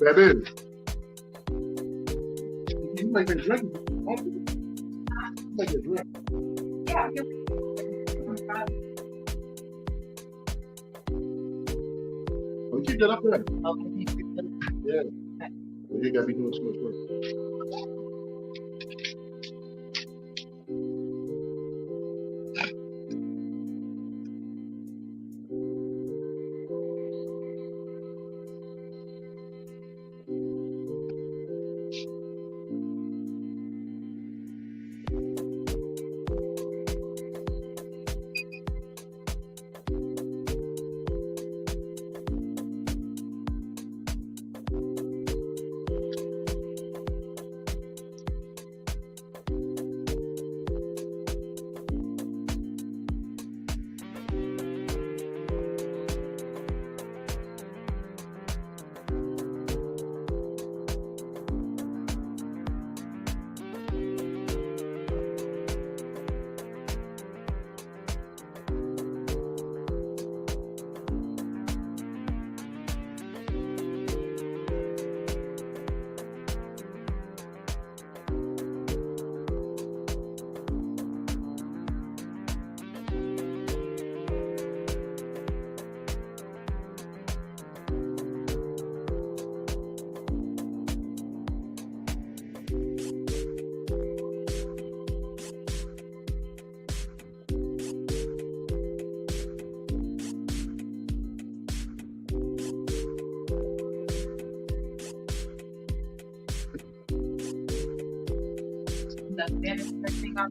That is. You make a drink. Make a drink. Yeah. Oh, keep that up there. Yeah. You gotta be doing so much work. The finished thing up.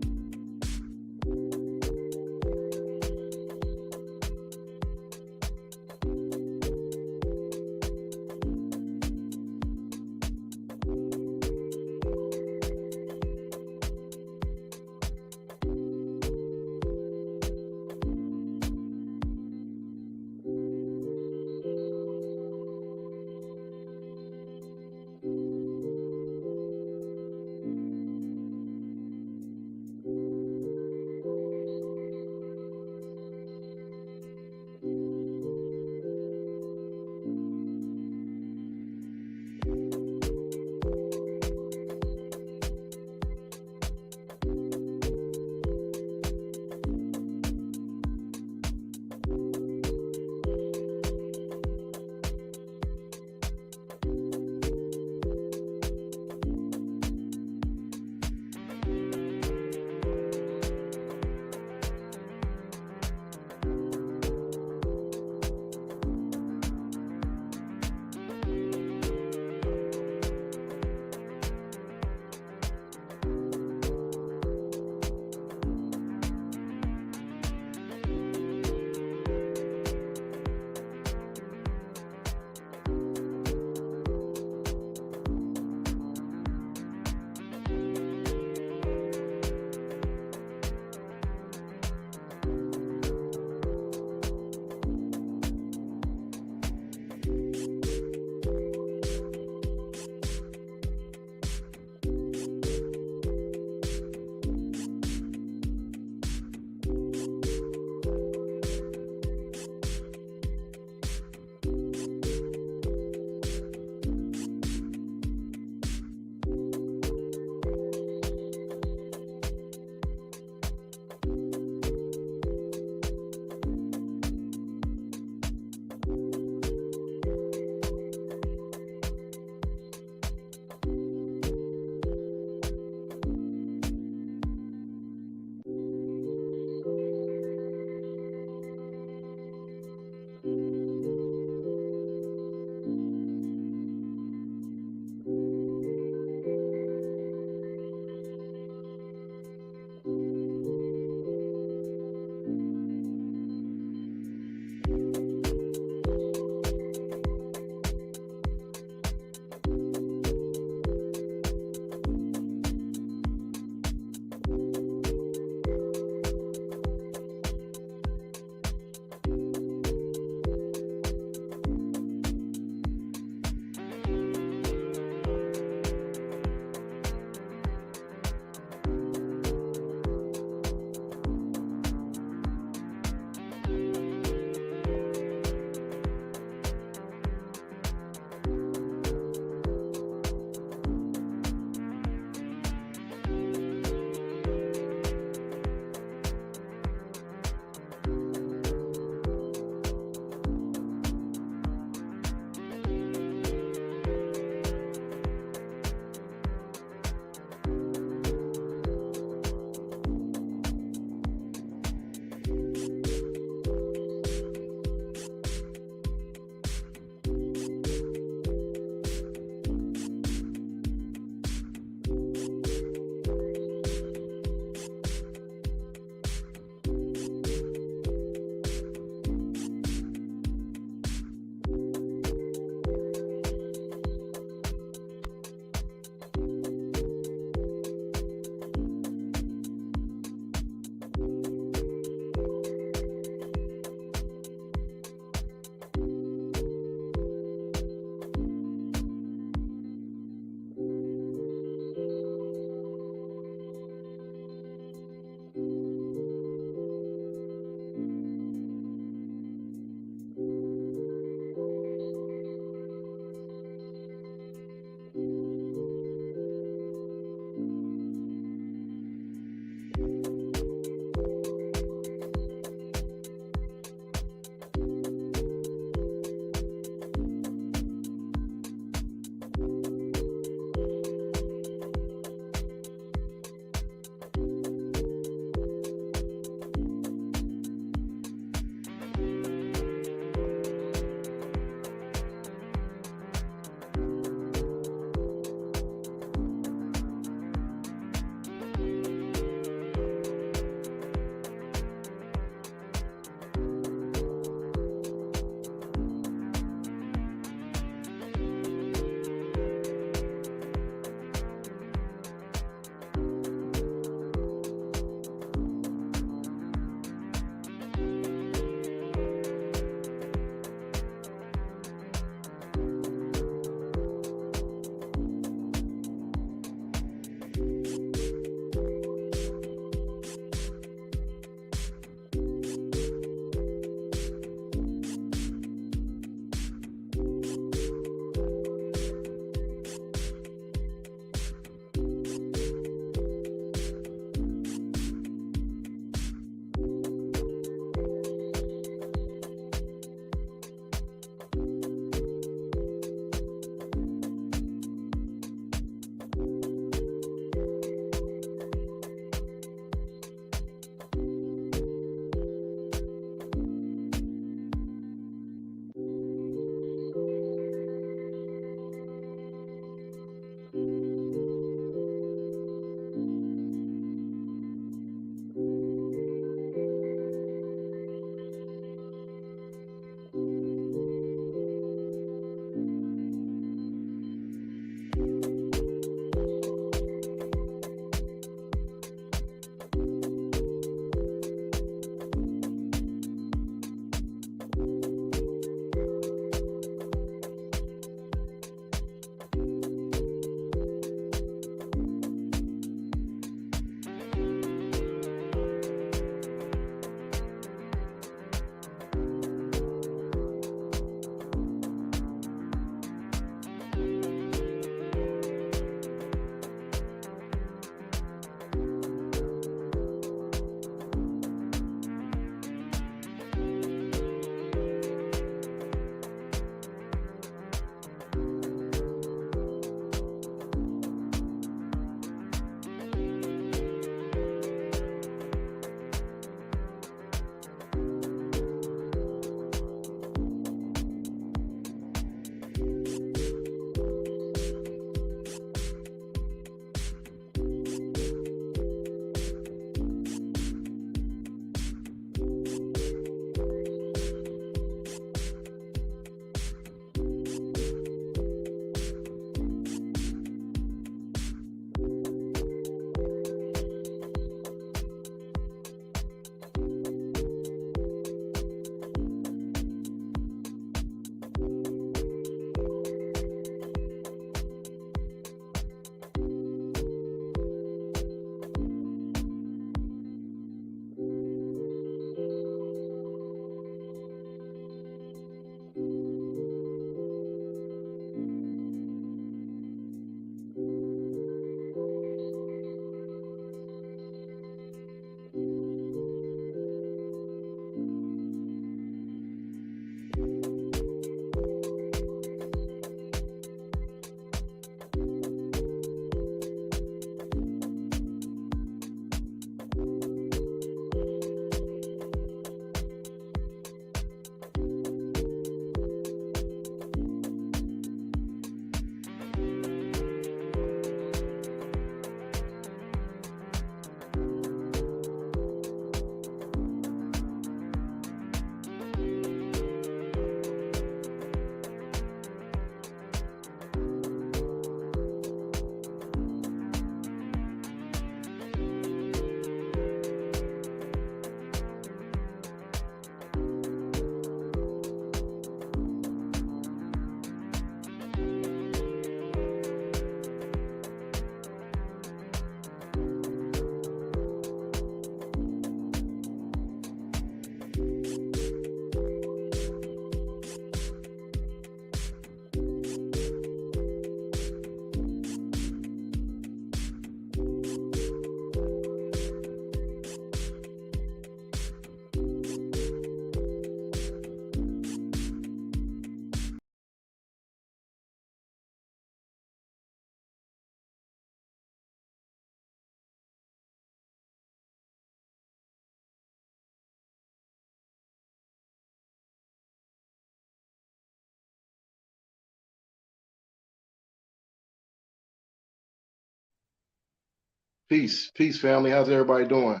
Peace, family. How's everybody doing?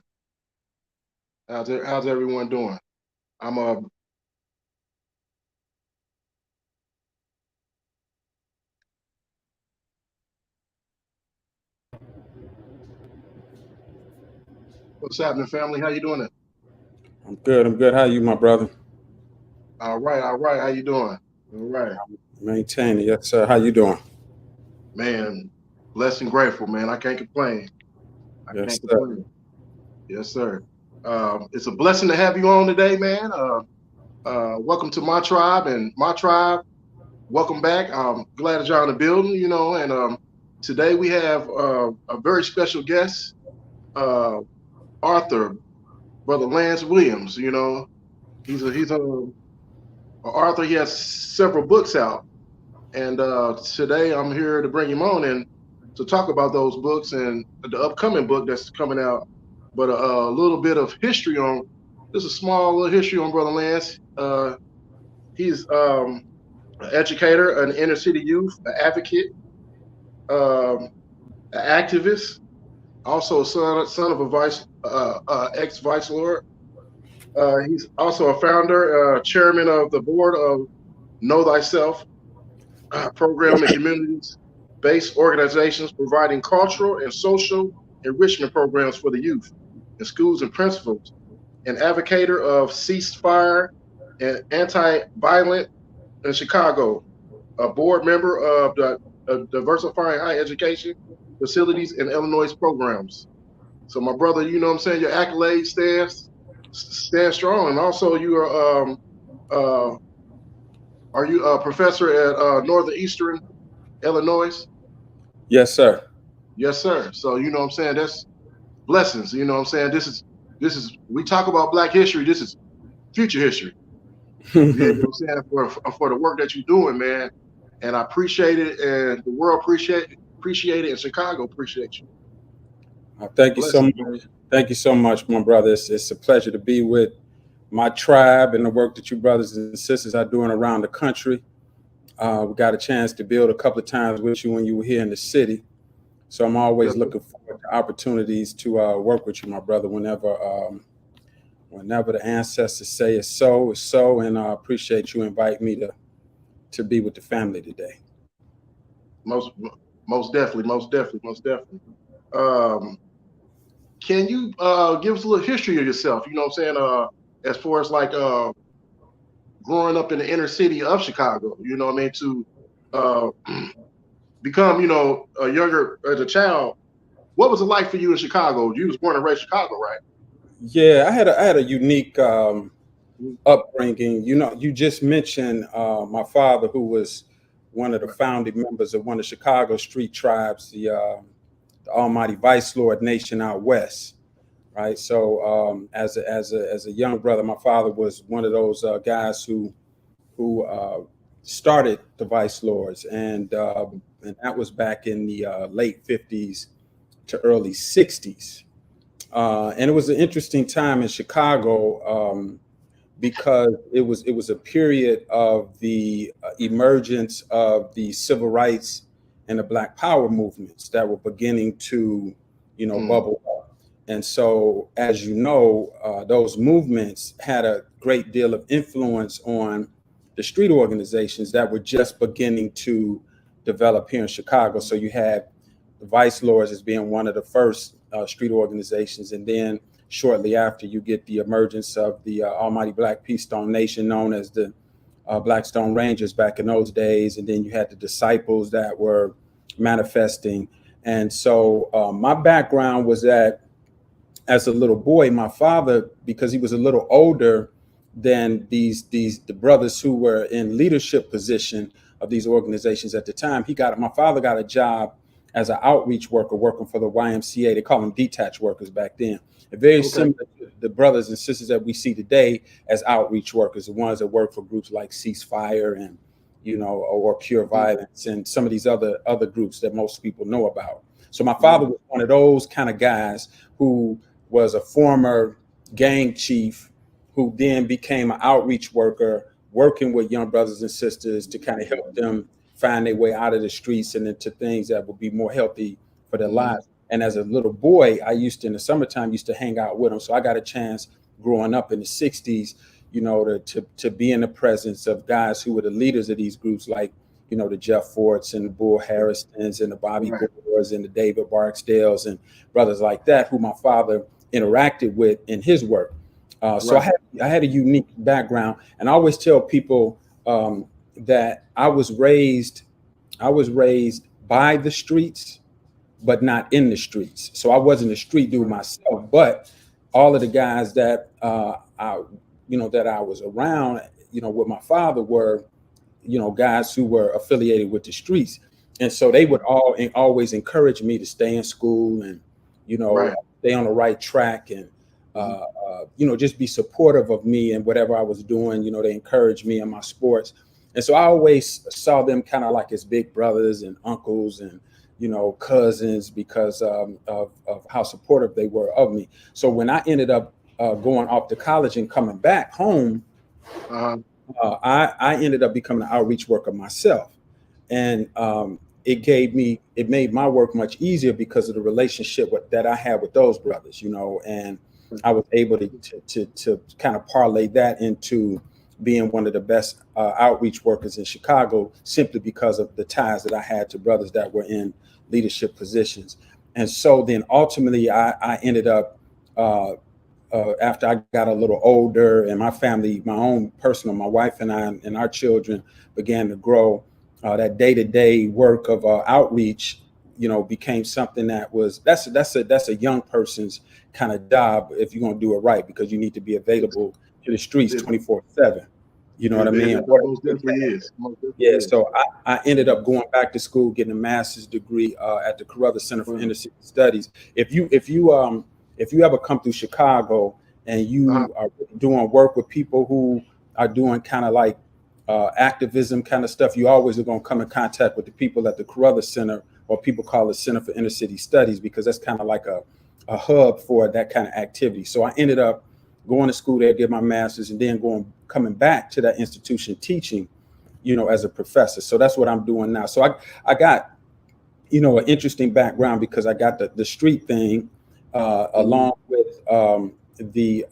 How's everyone doing? I'm What's happening, family? How you doing? I'm good. I'm good. How you, my brother? All right. How you doing? All right, Maintaining. Yes, sir. How you doing? man. Blessed and grateful, man. I can't complain. I Yes, can't sir. complain. Yes, sir. It's a blessing to have you on today, man. Welcome to my tribe and my tribe. Welcome back. Glad that you're in the building, and today we have a very special guest, uh, Arthur, Brother Lance Williams. He's a author. He has several books out, and today I'm here to bring him on and to talk about those books and the upcoming book that's coming out. But a little bit of history on, just a small little history on Brother Lance. He's an educator, an inner city youth, an advocate, um, an activist, also a son of a ex vice lord. He's also a founder, chairman of the board of Know Thyself program and communities-based organizations providing cultural and social enrichment programs for the youth in schools and principals, an advocator of ceasefire and anti-violent in Chicago, a board member of the Diversifying Higher Education Facilities in Illinois programs. So my brother, you know what I'm saying, your accolades stand strong. And also you are you a professor at Northern Eastern Illinois? Yes, sir. Yes, sir. So you know what I'm saying, that's blessings. You know what I'm saying? This is we talk about Black history, this is future history. You know what I'm saying? For the work that you're doing, man. And I appreciate it, and the world appreciate it, and Chicago appreciate you. Thank you so Blessings, much. man. Thank you so much, my brother. It's a pleasure to be with my tribe and the work that you brothers and sisters are doing around the country. We got a chance to build a couple of times with you when you were here in the city. So I'm always Yes, sir. looking forward to opportunities to work with you, my brother, whenever the ancestors say it's so, it's so. And I appreciate you inviting me to be with the family today. Most most definitely, most definitely, most definitely. Um, can you give us a little history of yourself? You know what I'm saying? As far as like growing up in the inner city of Chicago, you know what I mean, to uh, become, a younger as a child. What was it like for you in Chicago? You was born and raised in Chicago, right? Yeah, I had a unique upbringing. You know, you just mentioned my father, who was one of the Right. founding members of one of Chicago street tribes, the Almighty Vice Lord Nation out west. Right. So as a young brother, my father was one of those guys who started the Vice Lords, and that was back in the late '50s to early '60s. And it was an interesting time in Chicago, because it was a period of the emergence of the civil rights and the Black Power movements that were beginning to, Mm, bubble up. And so, as you know, those movements had a great deal of influence on the street organizations that were just beginning to develop here in Chicago. So you had the Vice Lords as being one of the first street organizations, and then shortly after, you get the emergence of the Almighty Black Peace Stone Nation, known as the Blackstone Rangers back in those days. And then you had the disciples that were manifesting. And so my background was that as a little boy, my father, because he was a little older than the brothers who were in leadership position of these organizations at the time, my father got a job as an outreach worker working for the YMCA. They call them detached workers back then. And very okay. similar to the brothers and sisters that we see today as outreach workers, the ones that work for groups like Ceasefire and or Cure Mm, Violence and some of these other groups that most people know about. So my father mm, was one of those kind of guys who was a former gang chief who then became an outreach worker working with young brothers and sisters to kind of help them find their way out of the streets and into things that would be more healthy for their mm, lives. And as a little boy, I used to, in the summertime, used to hang out with them. So I got a chance growing up in the 60s, you know, to be in the presence of guys who were the leaders of these groups, like, you know, the Jeff Forts and the Bull Harristons and the Bobby Gores and the David Barksdales and brothers like that, who my father interacted with in his work. So I had a unique background, and I always tell people that I was raised by the streets, but not in the streets. So I wasn't a street dude myself, but all of the guys that that I was around, you know, with my father were, you know, guys who were affiliated with the streets. And so they would always encourage me to stay in school and, you know, stay on the right track and, you know, just be supportive of me and whatever I was doing. You know, they encouraged me in my sports. And so I always saw them kind of like as big brothers and uncles and, you know, cousins because of how supportive they were of me. So when I ended up going off to college and coming back home, I ended up becoming an outreach worker myself. And it made my work much easier because of the relationship that I had with those brothers, you know, and I was able to kind of parlay that into being one of the best outreach workers in Chicago, simply because of the ties that I had to brothers that were in leadership positions. And so then ultimately I ended up, after I got a little older and my family, my own personal, my wife and I and our children began to grow, that day-to-day work of outreach, you know, became something that's a young person's kind of job if you're going to do it right, because you need to be available to the streets 24/7. You know what I mean? Most definitely is. Yeah. So I ended up going back to school, getting a master's degree at the Carruthers Center for Inner City Studies. If you ever come through Chicago and you are doing work with people who are doing kind of like activism kind of stuff, you always are going to come in contact with the people at the Carruthers Center, or people call it Center for Inner City Studies, because that's kind of like a hub for that kind of activity. So I ended up going to school there, get my master's, and then coming back to that institution teaching, you know, as a professor. So that's what I'm doing now. So I got, you know, an interesting background because I got the street thing along with the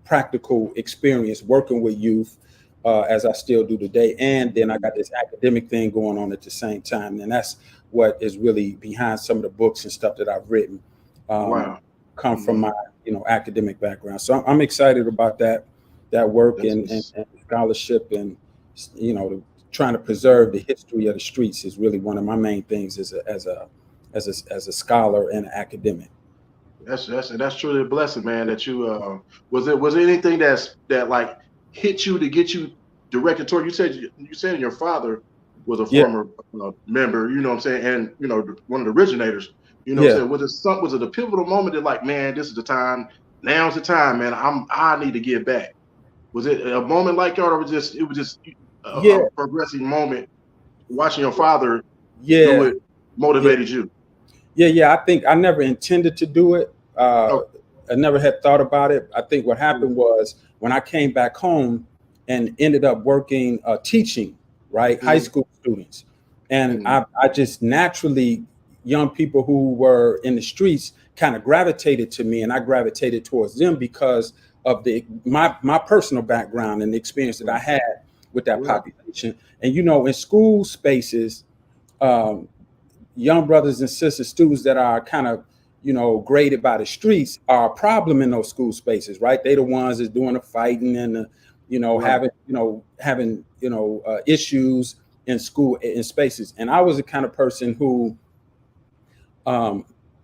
practical experience working with youth as I still do today. And then I got this academic thing going on at the same time. And that's what is really behind some of the books and stuff that I've written. Come from my, you know, academic background. So I'm excited about that work and scholarship, and, you know, trying to preserve the history of the streets is really one of my main things as a scholar and an academic. That's truly a blessing, man. That you was there anything that like hit you to get you directed toward? You said your father was a former member, you know what I'm saying, and, you know, one of the originators. You know what I'm saying? Was it a pivotal moment that, like, man, this is the time, now's the time, man, I need to give back? Was it a moment like that, or was it just a progressing moment, watching your father do it motivated you? I think I never intended to do it. I never had thought about it. I think what happened was when I came back home and ended up working teaching, high school students, and I just naturally, young people who were in the streets kind of gravitated to me, and I gravitated towards them because of my personal background and the experience that I had with that population. And, you know, in school spaces, young brothers and sisters, students that are kind of, you know, graded by the streets are a problem in those school spaces, right? They're the ones that's doing the fighting and having issues in school in spaces. And I was the kind of person who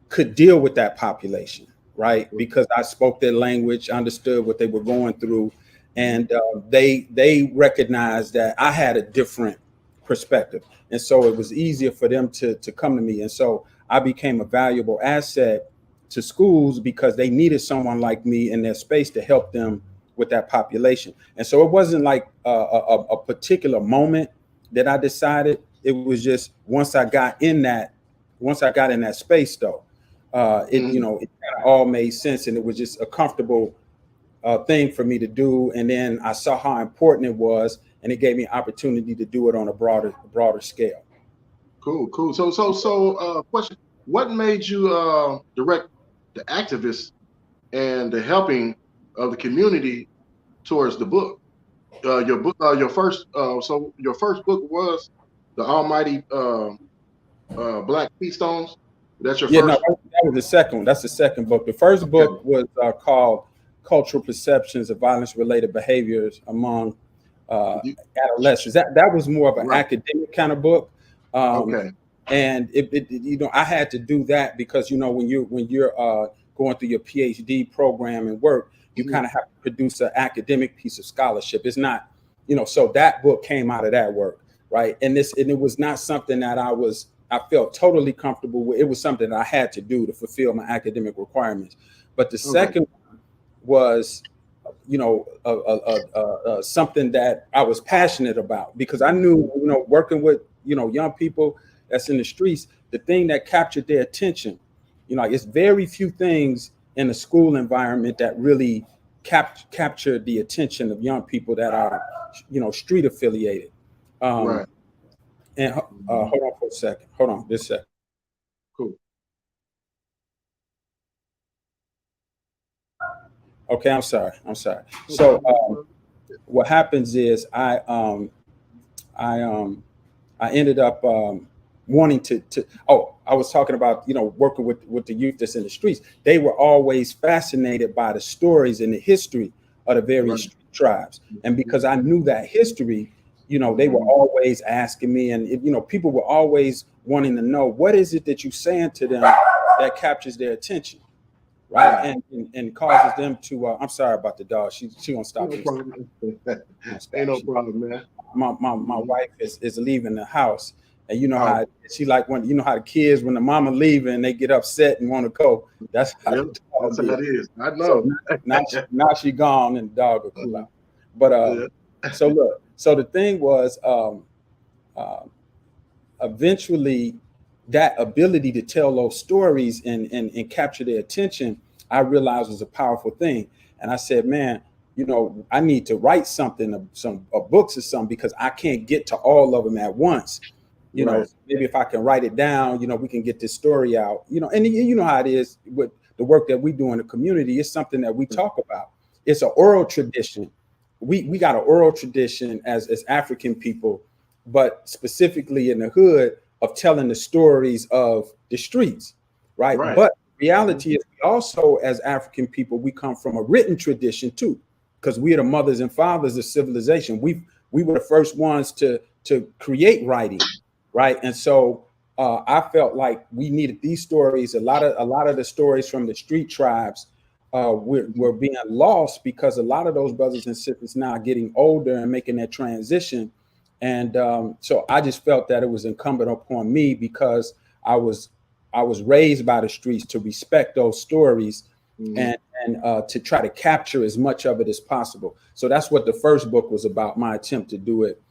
could deal with that population, right? Because I spoke their language, understood what they were going through, and they recognized that I had a different perspective, and so it was easier for them to come to me. And so I became a valuable asset to schools because they needed someone like me in their space to help them with that population. And so it wasn't like a particular moment that I decided. It was just once I got in that space, though, it kind of all made sense, and it was just a comfortable thing for me to do. And then I saw how important it was, and it gave me an opportunity to do it on a broader scale. Cool. So, question: what made you direct the activists and the helping of the community towards the book? Your book, your first, so your first book was the Almighty Black Keystone. That's your Yeah, no, first. that was the second one. That's the second book. The first Okay. book was called Cultural Perceptions of Violence-Related Behaviors Among Adolescents. That was more of an Right. academic kind of book. Okay. And I had to do that because when you're going through your PhD program and work, you kind of have to produce an academic piece of scholarship. It's not, so that book came out of that work, right? And it was not something that I felt totally comfortable with. It was something that I had to do to fulfill my academic requirements. But the second one was, something that I was passionate about because I knew, working with, young people that's in the streets, the thing that captured their attention, it's very few things in the school environment that really capture the attention of young people that are, street affiliated. Right. And hold on for a second. Hold on, this second. Cool. Okay, I'm sorry. So what happens is I ended up wanting to I was talking about working with the youth that's in the streets. They were always fascinated by the stories and the history of the various street tribes, and because I knew that history, they were always asking me, and people were always wanting to know, what is it that you're saying to them that captures their attention, right? And causes them to I'm sorry about the dog. She won't stop. No problem. Ain't no problem, man. My wife is leaving the house, and how she like when how the kids, when the mama leaving, they get upset and want to go. That's how that is. I know. So now she gone and the dog will come out. But so look, so the thing was, eventually, that ability to tell those stories and capture their attention, I realized was a powerful thing. And I said, man, I need to write something, some books or something, because I can't get to all of them at once. Maybe if I can write it down, we can get this story out, and you know how it is with the work that we do in the community. It's something that we talk about. It's an oral tradition. We got an oral tradition as African people, but specifically in the hood, of telling the stories of the streets, right? But reality is, we also, as African people, we come from a written tradition too, because we are the mothers and fathers of civilization. We were the first ones to create writing, right? And so I felt like we needed these stories. A lot of the stories from the street tribes were being lost because a lot of those brothers and sisters now are getting older and making that transition. And so I just felt that it was incumbent upon me, because I was raised by the streets, to respect those stories and to try to capture as much of it as possible. So that's what the first book was about. My attempt to do it.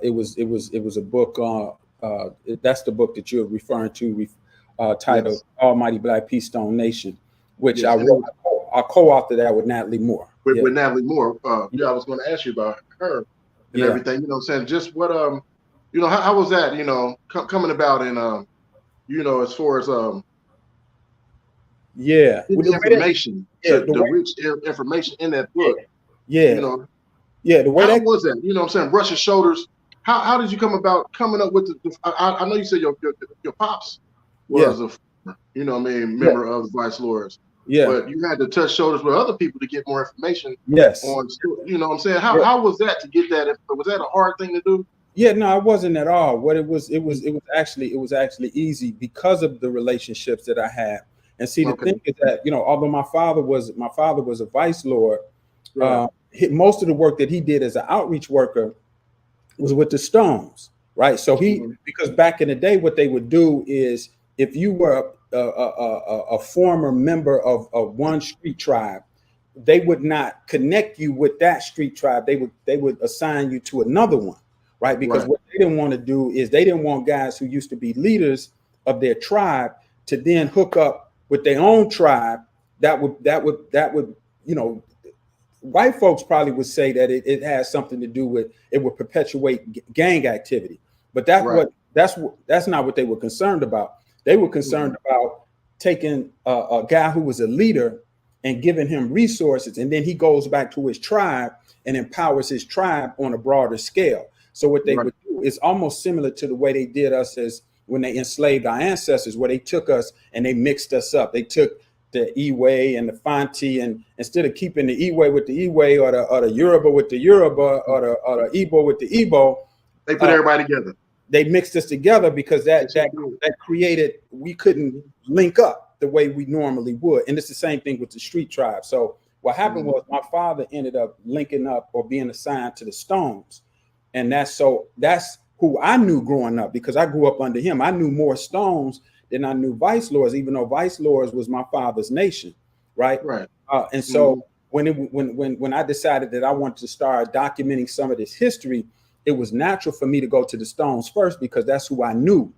It was a book. That's the book that you're referring to, titled Almighty Black Peace Stone Nation, which I wrote. I co-authored that with Natalie Moore. With Natalie Moore. I was going to ask you about her and everything. You know what I'm saying? Just what how was that? Coming about, and as far as the information, the rich information in that book. The way how was that? You know what I'm saying? Brushing shoulders. How did you come about coming up with the I know you said your pops was a member of the Vice Lords. But you had to touch shoulders with other people to get more information. On, what I'm saying? How was that to get that? Was that a hard thing to do? Yeah, no, it wasn't at all. What it was actually easy because of the relationships that I had. And see, the thing is that, although my father was a Vice Lord, most of the work that he did as an outreach worker was with the Stones, right? So because back in the day, what they would do is, if you were a former member of one street tribe, they would not connect you with that street tribe. They would assign you to another one, right? Because what they didn't want to do is, they didn't want guys who used to be leaders of their tribe to then hook up with their own tribe. That would white folks probably would say that it has something to do with, it would perpetuate gang activity, but that's not what they were concerned about. They were concerned about taking a guy who was a leader and giving him resources, and then he goes back to his tribe and empowers his tribe on a broader scale. So what they would do is almost similar to the way they did us as when they enslaved our ancestors, where they took us and they mixed us up. They took the Iwe and the Fanti, and instead of keeping the Iwe with the Iwe, or the Yoruba with the Yoruba, or the Igbo with the Igbo, they put everybody together. They mixed us together because that created, we couldn't link up the way we normally would. And it's the same thing with the street tribe. So what happened was my father ended up linking up or being assigned to the Stones. And that's who I knew growing up, because I grew up under him. I knew more Stones than I knew Vice Lords, even though Vice Lords was my father's nation, right? And so when I decided that I wanted to start documenting some of this history, it was natural for me to go to the Stones first, because that's who I knew,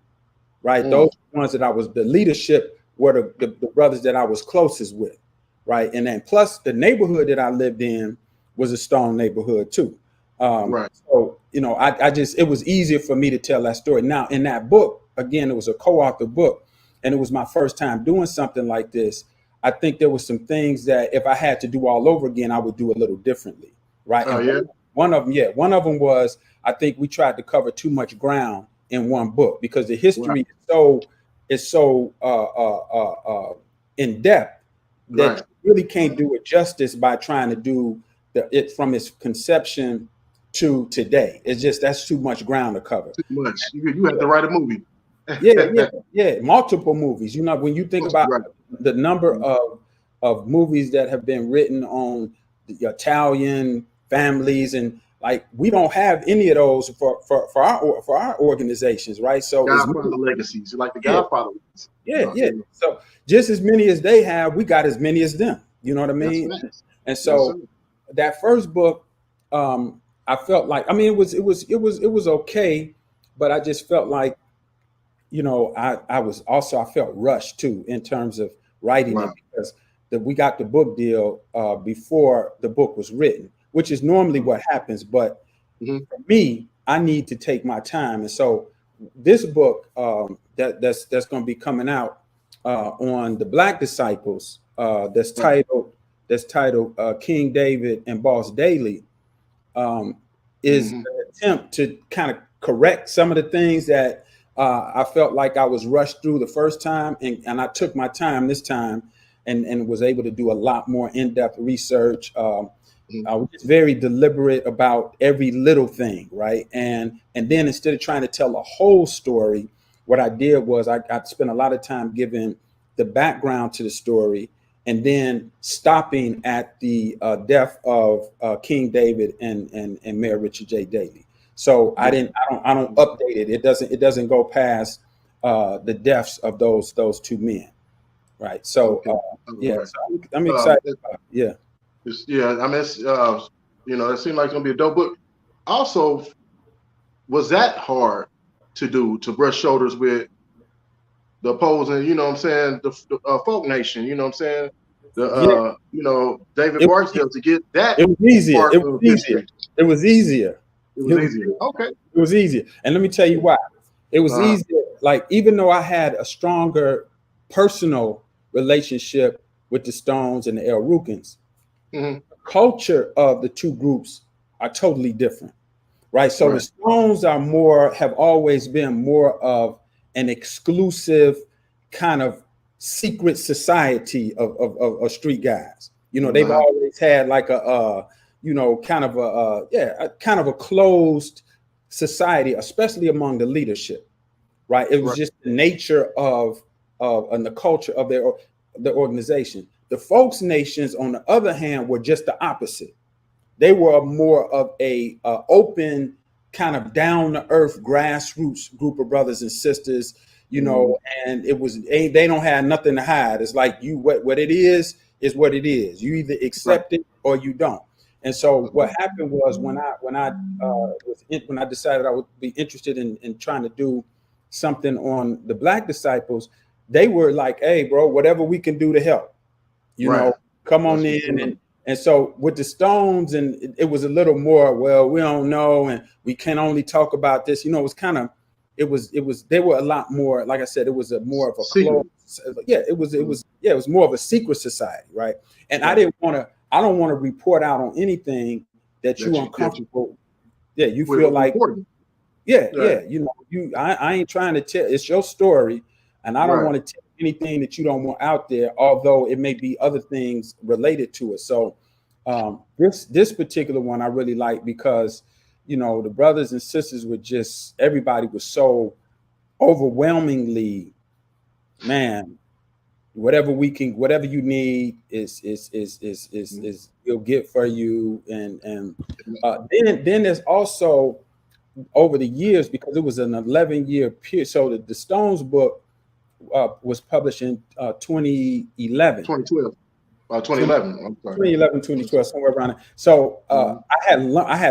right? Those ones that I was, the leadership were the brothers that I was closest with, right? And then plus the neighborhood that I lived in was a Stone neighborhood too. So, it was easier for me to tell that story. Now, in that book, again, it was a co-author book, and it was my first time doing something like this. I think there were some things that if I had to do all over again, I would do a little differently, right? One of them was, I think we tried to cover too much ground in one book, because the history is so in depth that you really can't do it justice by trying to do it from its conception to today. It's just, that's too much ground to cover. Too much. You have to write a movie. Multiple movies. When you think about the number of movies that have been written on the Italian families, and like, we don't have any of those for our organizations, right? So Godfather legacies, like the Godfather. So just as many as they have, we got as many as them. You know what I mean? Nice. And so that first book, I felt like, I mean, it was okay, but I just felt like, I felt rushed too in terms of writing it, because we got the book deal before the book was written, which is normally what happens. But for me, I need to take my time. And so this book that's going to be coming out on the Black disciples, that's titled King David and Boss Daley, is an attempt to kind of correct some of the things that I felt like I was rushed through the first time, and I took my time this time and was able to do a lot more in-depth research. I was very deliberate about every little thing, right? And then instead of trying to tell a whole story, what I did was I spent a lot of time giving the background to the story, and then stopping at the death of King David and Mayor Richard J. Daley. So I don't update it. It doesn't go past the deaths of those two men, right? So so I'm excited about it. I mean, it's, it seemed like it's gonna be a dope book. Also, was that hard to do, to brush shoulders with the opposing, the folk nation, you know what I'm saying? David Barksdale, to get that. It was easier. It was easier. Okay. It was easier. And let me tell you why. It was easier. Like, even though I had a stronger personal relationship with the Stones and the El Rukins, the culture of the two groups are totally different, right? So the Stones have always been more of an exclusive kind of secret society of street guys. They've always had like a kind of a closed society, especially among the leadership, right? It was just the nature of and the culture of the organization. The folks nations, on the other hand, were just the opposite. They were more of a open, kind of down to earth, grassroots group of brothers and sisters, and it was, they don't have nothing to hide. It's like, what it is what it is. You either accept it or you don't. And so what happened was, when I decided I would be interested in trying to do something on the Black disciples, they were like, hey, bro, whatever we can do to help, come on in. And so with the Stones, and it was a little more, well, we don't know, and we can only talk about this. It was kind of they were a lot more, like I said, it was more of a Secret. closed, it was more of a secret society, right? And I don't want to report out on anything that you uncomfortable. You feel like important. I ain't trying to tell, it's your story, and I don't want to tell anything that you don't want out there, although it may be other things related to it. So this particular one I really like because the brothers and sisters were just, everybody was so overwhelmingly, man, whatever you need is we'll get for you. And then there's also, over the years, because it was an 11-year period. So the Stones book was published in 2011. 2012. 2011. I'm sorry. 2011, 2012, somewhere around there. So I had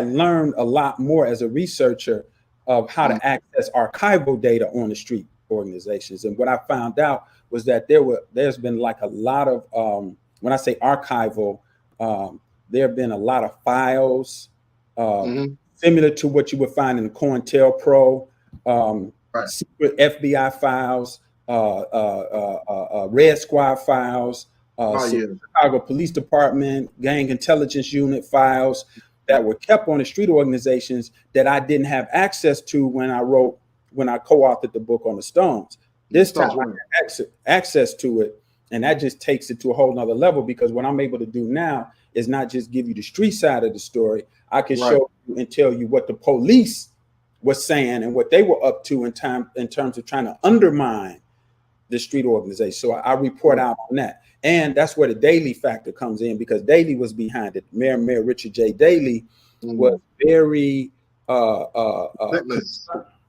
learned a lot more as a researcher of how to access archival data on the street organizations. And what I found out was that there's been like a lot of, when I say archival, there have been a lot of files similar to what you would find in the COINTELPRO, secret FBI files, Red Squad files, Chicago Police Department, Gang Intelligence Unit files that were kept on the street organizations that I didn't have access to when I co-authored the book on the Stones. This time I have access to it, and that just takes it to a whole nother level, because what I'm able to do now is not just give you the street side of the story. I can show you and tell you what the police was saying and what they were up to in terms of trying to undermine the street organization. So I report out on that. And that's where the Daley factor comes in, because Daley was behind it. Mayor Richard J. Daley was very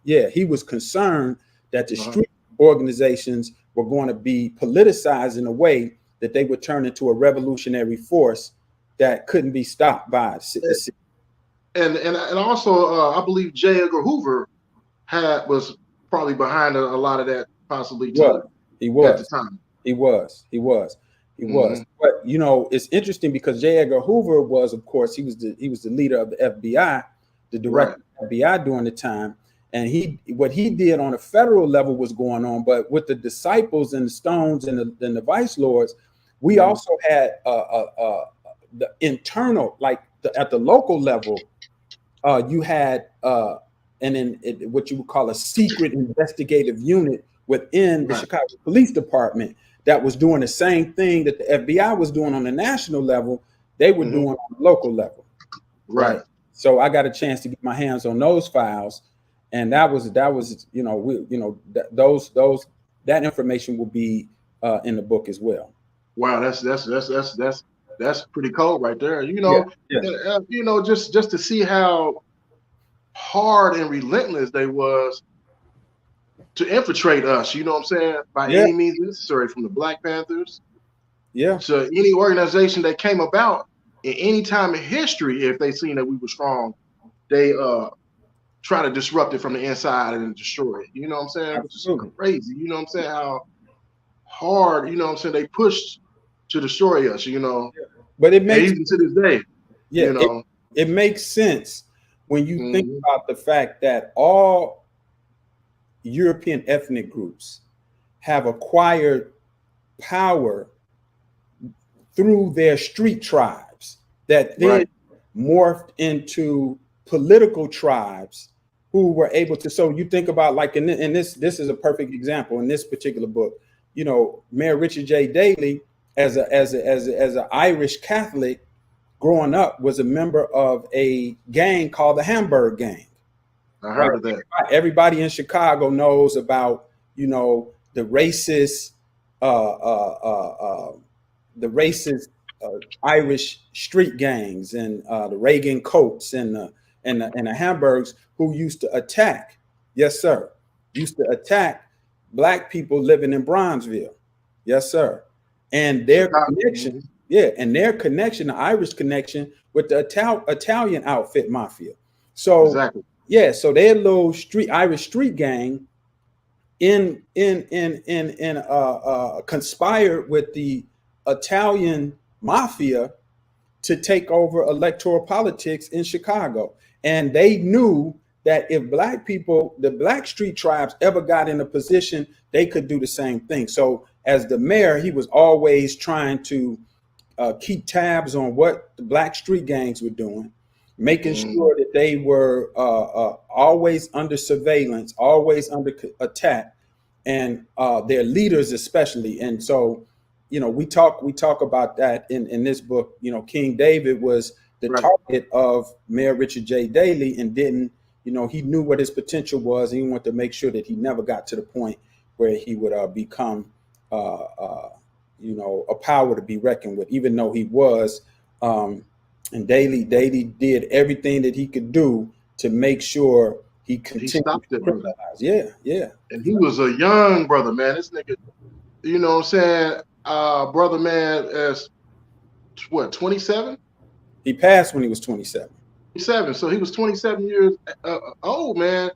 he was concerned that the street organizations were going to be politicized in a way that they would turn into a revolutionary force that couldn't be stopped by the city. And also I believe J. Edgar Hoover was probably behind a lot of that, possibly too. He was at the time. He was. But it's interesting because J. Edgar Hoover was, of course, he was the leader of the FBI, the director of the FBI during the time. And what he did on a federal level was going on, but with the Disciples and the Stones and the Vice Lords, we also had the internal, like at the local level, you had what you would call a secret investigative unit within the Chicago Police Department that was doing the same thing that the FBI was doing on the national level. They were doing on the local level. Right. So I got a chance to get my hands on those files. And that information will be in the book as well. Wow, that's pretty cold right there. Just to see how hard and relentless they was to infiltrate us. You know what I'm saying? By any means necessary, from the Black Panthers, to any organization that came about in any time in history. If they seen that we were strong, they try to disrupt it from the inside and destroy it. You know what I'm saying? Which is crazy. You know what I'm saying? How hard, they pushed to destroy us, But it makes, even to this day. It makes sense when you think about the fact that all European ethnic groups have acquired power through their street tribes that then morphed into political tribes who were able to. So you think about, like, in this is a perfect example in this particular book. Mayor Richard J. Daley, as an Irish Catholic growing up, was a member of a gang called the Hamburg Gang. I heard of that. Everybody in Chicago knows about the racist Irish street gangs and the Reagan Coats and the Hamburgs, who used to attack, Black people living in Bronzeville. Yes, sir. And their connection, the Irish connection with the Italian outfit mafia. So so their little Irish street gang conspired with the Italian mafia to take over electoral politics in Chicago. And they knew that if black people, the black street tribes ever got in a position, they could do the same thing. So as the mayor, he was always trying to keep tabs on what the black street gangs were doing, making sure that they were always under surveillance, always under attack, and their leaders especially. And so, we talk about that in this book. King David was the target of Mayor Richard J. Daley, and didn't, he knew what his potential was, and he wanted to make sure that he never got to the point where he would become a power to be reckoned with, even though he was. And Daley did everything that he could do to make sure he continued. He stopped it, brother. Yeah. And he was a young brother, man. This nigga, you know what I'm saying? Brother, man, as what, 27? He passed when he was 27. 27. So he was 27 years old, man.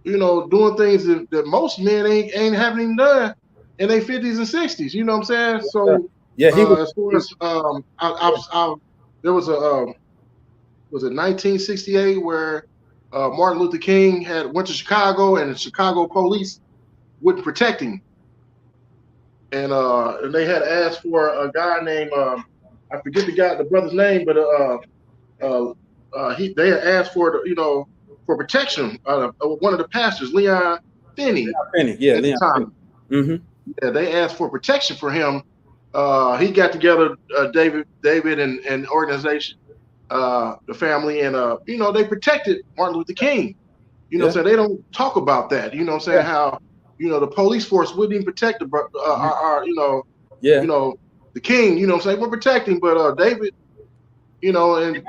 Doing things that most men ain't having even done in their 50s and 60s. You know what I'm saying? So yeah, he was. As far as there was a was it 1968 where Martin Luther King went to Chicago, and the Chicago police wouldn't protect him, and they had asked for a guy named I forget the brother's name, but they had asked for for protection. One of the pastors, Leon Finney. Yeah, Leon Finney. Mm-hmm. Yeah, they asked for protection for him. He got together, David and organization, the family, and they protected Martin Luther King. So they don't talk about that. You know what I'm saying? How the police force wouldn't even protect the King. You know what I'm saying? We're protecting, but David, and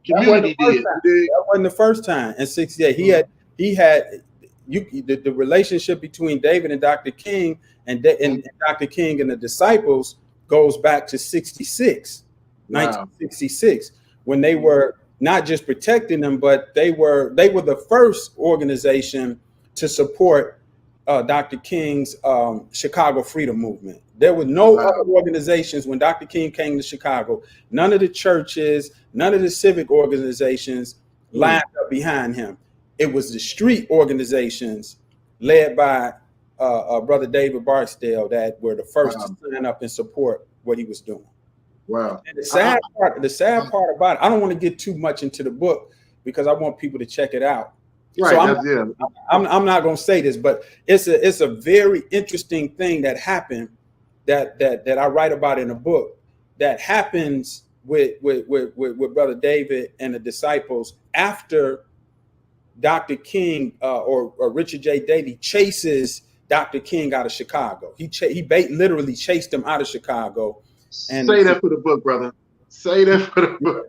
community did. That wasn't the first time. In '68, he had the relationship between David and Dr. King and Dr. King and the disciples goes back to 1966, when they were not just protecting them, but they were the first organization to support Dr. King's Chicago Freedom Movement. There were no other organizations when Dr. King came to Chicago. None of the churches, none of the civic organizations lined up behind him. It was the street organizations led by Brother David Barksdale that were the first to stand up and support what he was doing. Wow. And the sad part about it, I don't want to get too much into the book because I want people to check it out. Right. So I'm not going to say this, but it's a very interesting thing that happened that I write about in the book that happens with Brother David and the disciples after Dr. King or Richard J. Daley chases Dr. King out of Chicago. He literally chased him out of Chicago. And say that for the book, brother. Say that for the book.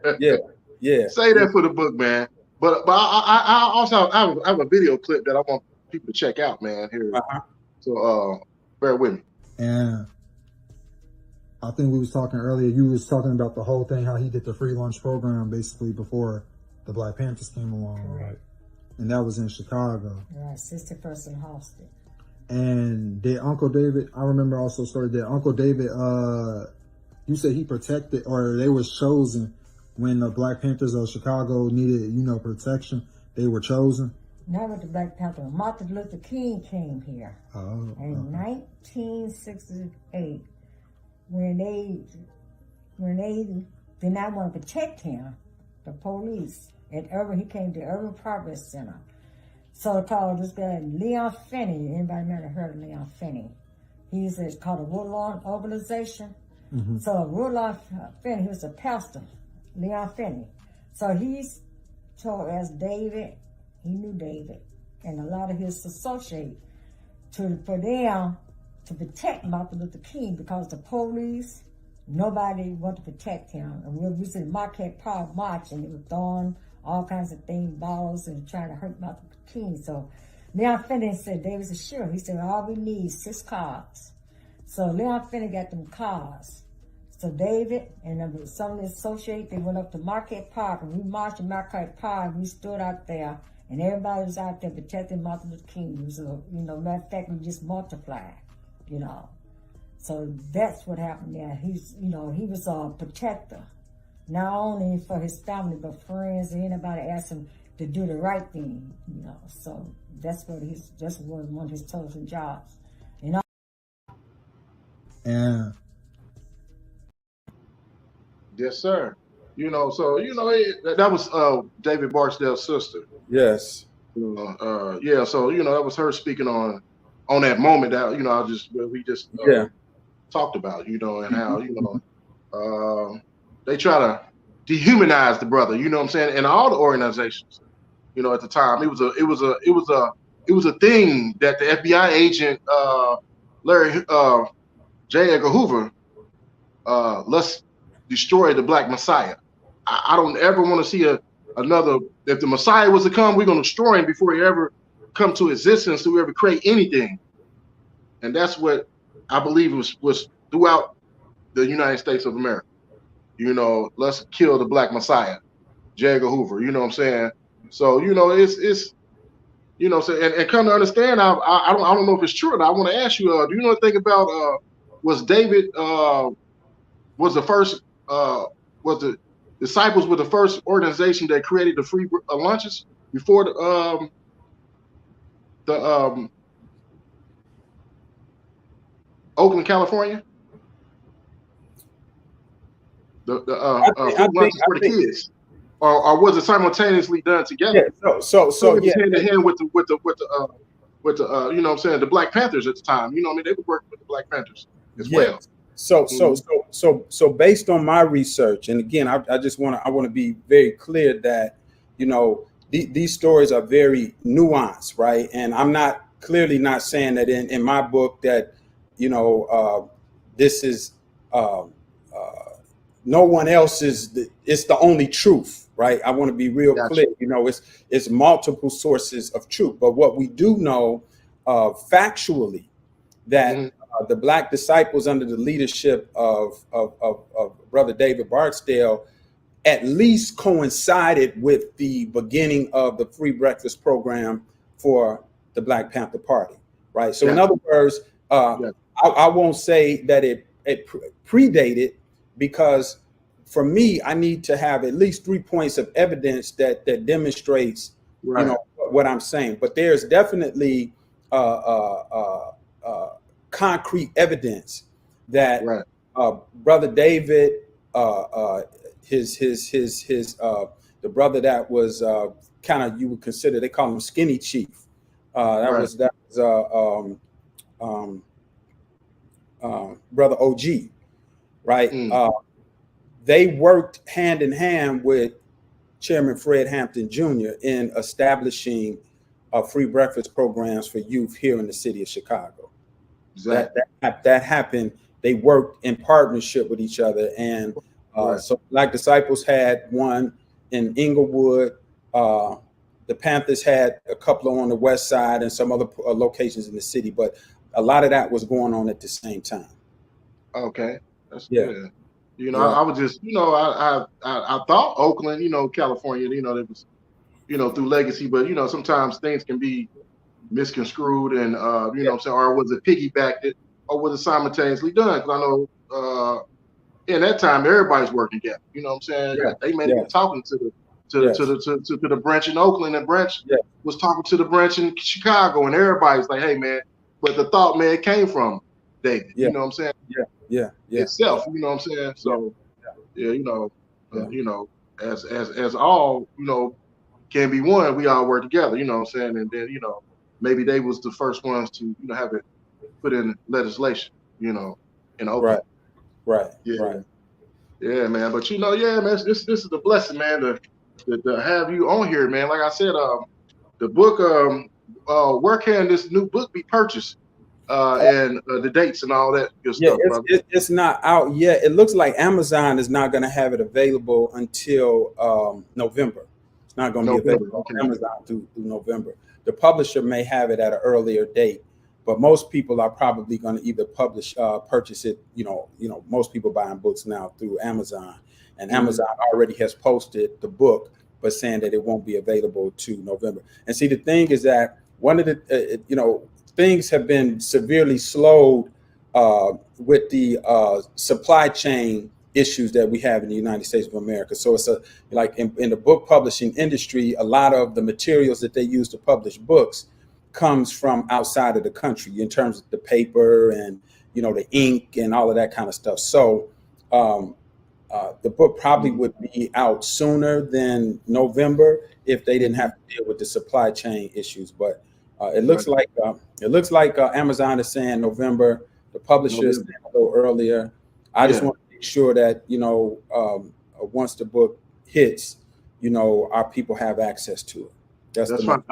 Yeah. Say that for the book, man. But I also have a video clip that I want people to check out, man. Here, so bear with me. And I think we was talking earlier. You was talking about the whole thing, how he did the free lunch program basically before the Black Panthers came along, right? And that was in Chicago. Right, 61st and Halsted. And did Uncle David? I remember also started that Uncle David. You said he protected, or they was chosen when the Black Panthers of Chicago needed, protection. They were chosen. Not with the Black Panther. Martin Luther King came here in 1968 when they did not want to protect him. The police he came to Urban Progress Center. So called this guy Leon Finney. Anybody might have heard of Leon Finney? He's called a Woodlawn organization. Mm-hmm. So Woodlawn Finney, he was a pastor, Leon Finney. So he's told as David, he knew David, and a lot of his associates for them to protect Martin Luther King because the police, nobody wanted to protect him. And we was in Marquette Park March, and they were throwing all kinds of things, balls, and trying to hurt Martin Luther King. So Leon Finney said, David said, sure. He said, all we need is 6 cars. So Leon Finney got them cars. So David and some of the associates, they went up to Marquette Park, and we marched in Marquette Park. We stood out there, and everybody was out there protecting Martin Luther King. It was matter of fact, we just multiplied, So that's what happened there. He was a protector, not only for his family, but friends and anybody asked him, to do the right thing, you know. So that's one of his chosen jobs. You know. And Yes, sir. You know, so you know that was David Barksdale's sister. Yes. Yeah. So you know that was her speaking on that moment that you know we just talked about, you know, and how you know they try to dehumanize the brother. You know what I'm saying? And all the organizations, you know, at the time it was a thing that the FBI agent Larry J. Edgar Hoover let's destroy the Black Messiah. I don't ever want to see another. If the Messiah was to come, we're going to destroy him before he ever come to existence, to ever create anything. And that's what I believe was throughout the United States of America. You know, let's kill the Black Messiah, J. Edgar Hoover. You know what I'm saying? So you know, it's you know, so and come to understand, I don't know if it's true. Or not. I want to ask you, do you know anything about was David was the first was the Disciples were the first organization that created the free lunches before the Oakland, California. The food lunches for the kids, or was it simultaneously done together? Yeah. So yeah, hand in hand with the you know what I'm saying, the Black Panthers at the time. You know what I mean, they were working with the Black Panthers as well. So based on my research, and again, I just want to be very clear that, you know, these stories are very nuanced, right? And I'm clearly not saying that in my book that, you know, this is no one else it's the only truth, right? I want to be real clear. You know, it's multiple sources of truth, but what we do know factually that the Black disciples under the leadership of Brother David Barksdale at least coincided with the beginning of the free breakfast program for the Black Panther Party, right? So in other words, I won't say that it predated, because for me, I need to have at least 3 points of evidence that demonstrates, you know, what I'm saying. But there's definitely concrete evidence that Brother David, the brother that was kind of, you would consider, they call him Skinny Chief. That was Brother OG, right? They worked hand in hand with Chairman Fred Hampton Jr. in establishing free breakfast programs for youth here in the city of Chicago. Exactly. That happened. They worked in partnership with each other, and so Black Disciples had one in Inglewood. The Panthers had a couple on the west side and some other locations in the city, but a lot of that was going on at the same time. Okay, that's good. You know, I was just, you know, I thought Oakland, you know, California, you know, that was, you know, through legacy, but you know, sometimes things can be misconstrued, and you know what I'm saying, or was it piggybacked, or was it simultaneously done? Because I know in that time everybody's working together. You know what I'm saying? They may be talking to the branch in Oakland, and branch was talking to the branch in Chicago, and everybody's like, hey man, but the thought man came from David. You know what I'm saying? Itself. You know what I'm saying? So you know, you know, as all, you know, can be one, we all work together. You know what I'm saying? And then, you know, maybe they was the first ones to, you know, have it put in legislation, you know, in Oakland. Yeah, man. But you know, man, this is a blessing, man, to have you on here, man. Like I said, the book, where can this new book be purchased? And the dates and all that good stuff. It's not out yet. It looks like Amazon is not going to have it available until November. It's not going to be available on Amazon through November. The publisher may have it at an earlier date, but most people are probably going to either purchase it. You know, most people buying books now through Amazon, and Amazon already has posted the book, but saying that it won't be available to November. And see, the thing is that one of the, you know, things have been severely slowed with the supply chain issues that we have in the United States of America. So it's like in the book publishing industry, a lot of the materials that they use to publish books comes from outside of the country in terms of the paper and, the ink and all of that kind of stuff. So the book probably would be out sooner than November if they didn't have to deal with the supply chain issues. But it looks like Amazon is saying November. The publisher is saying a little earlier. I just want to make sure that once the book hits, our people have access to it. That's fine.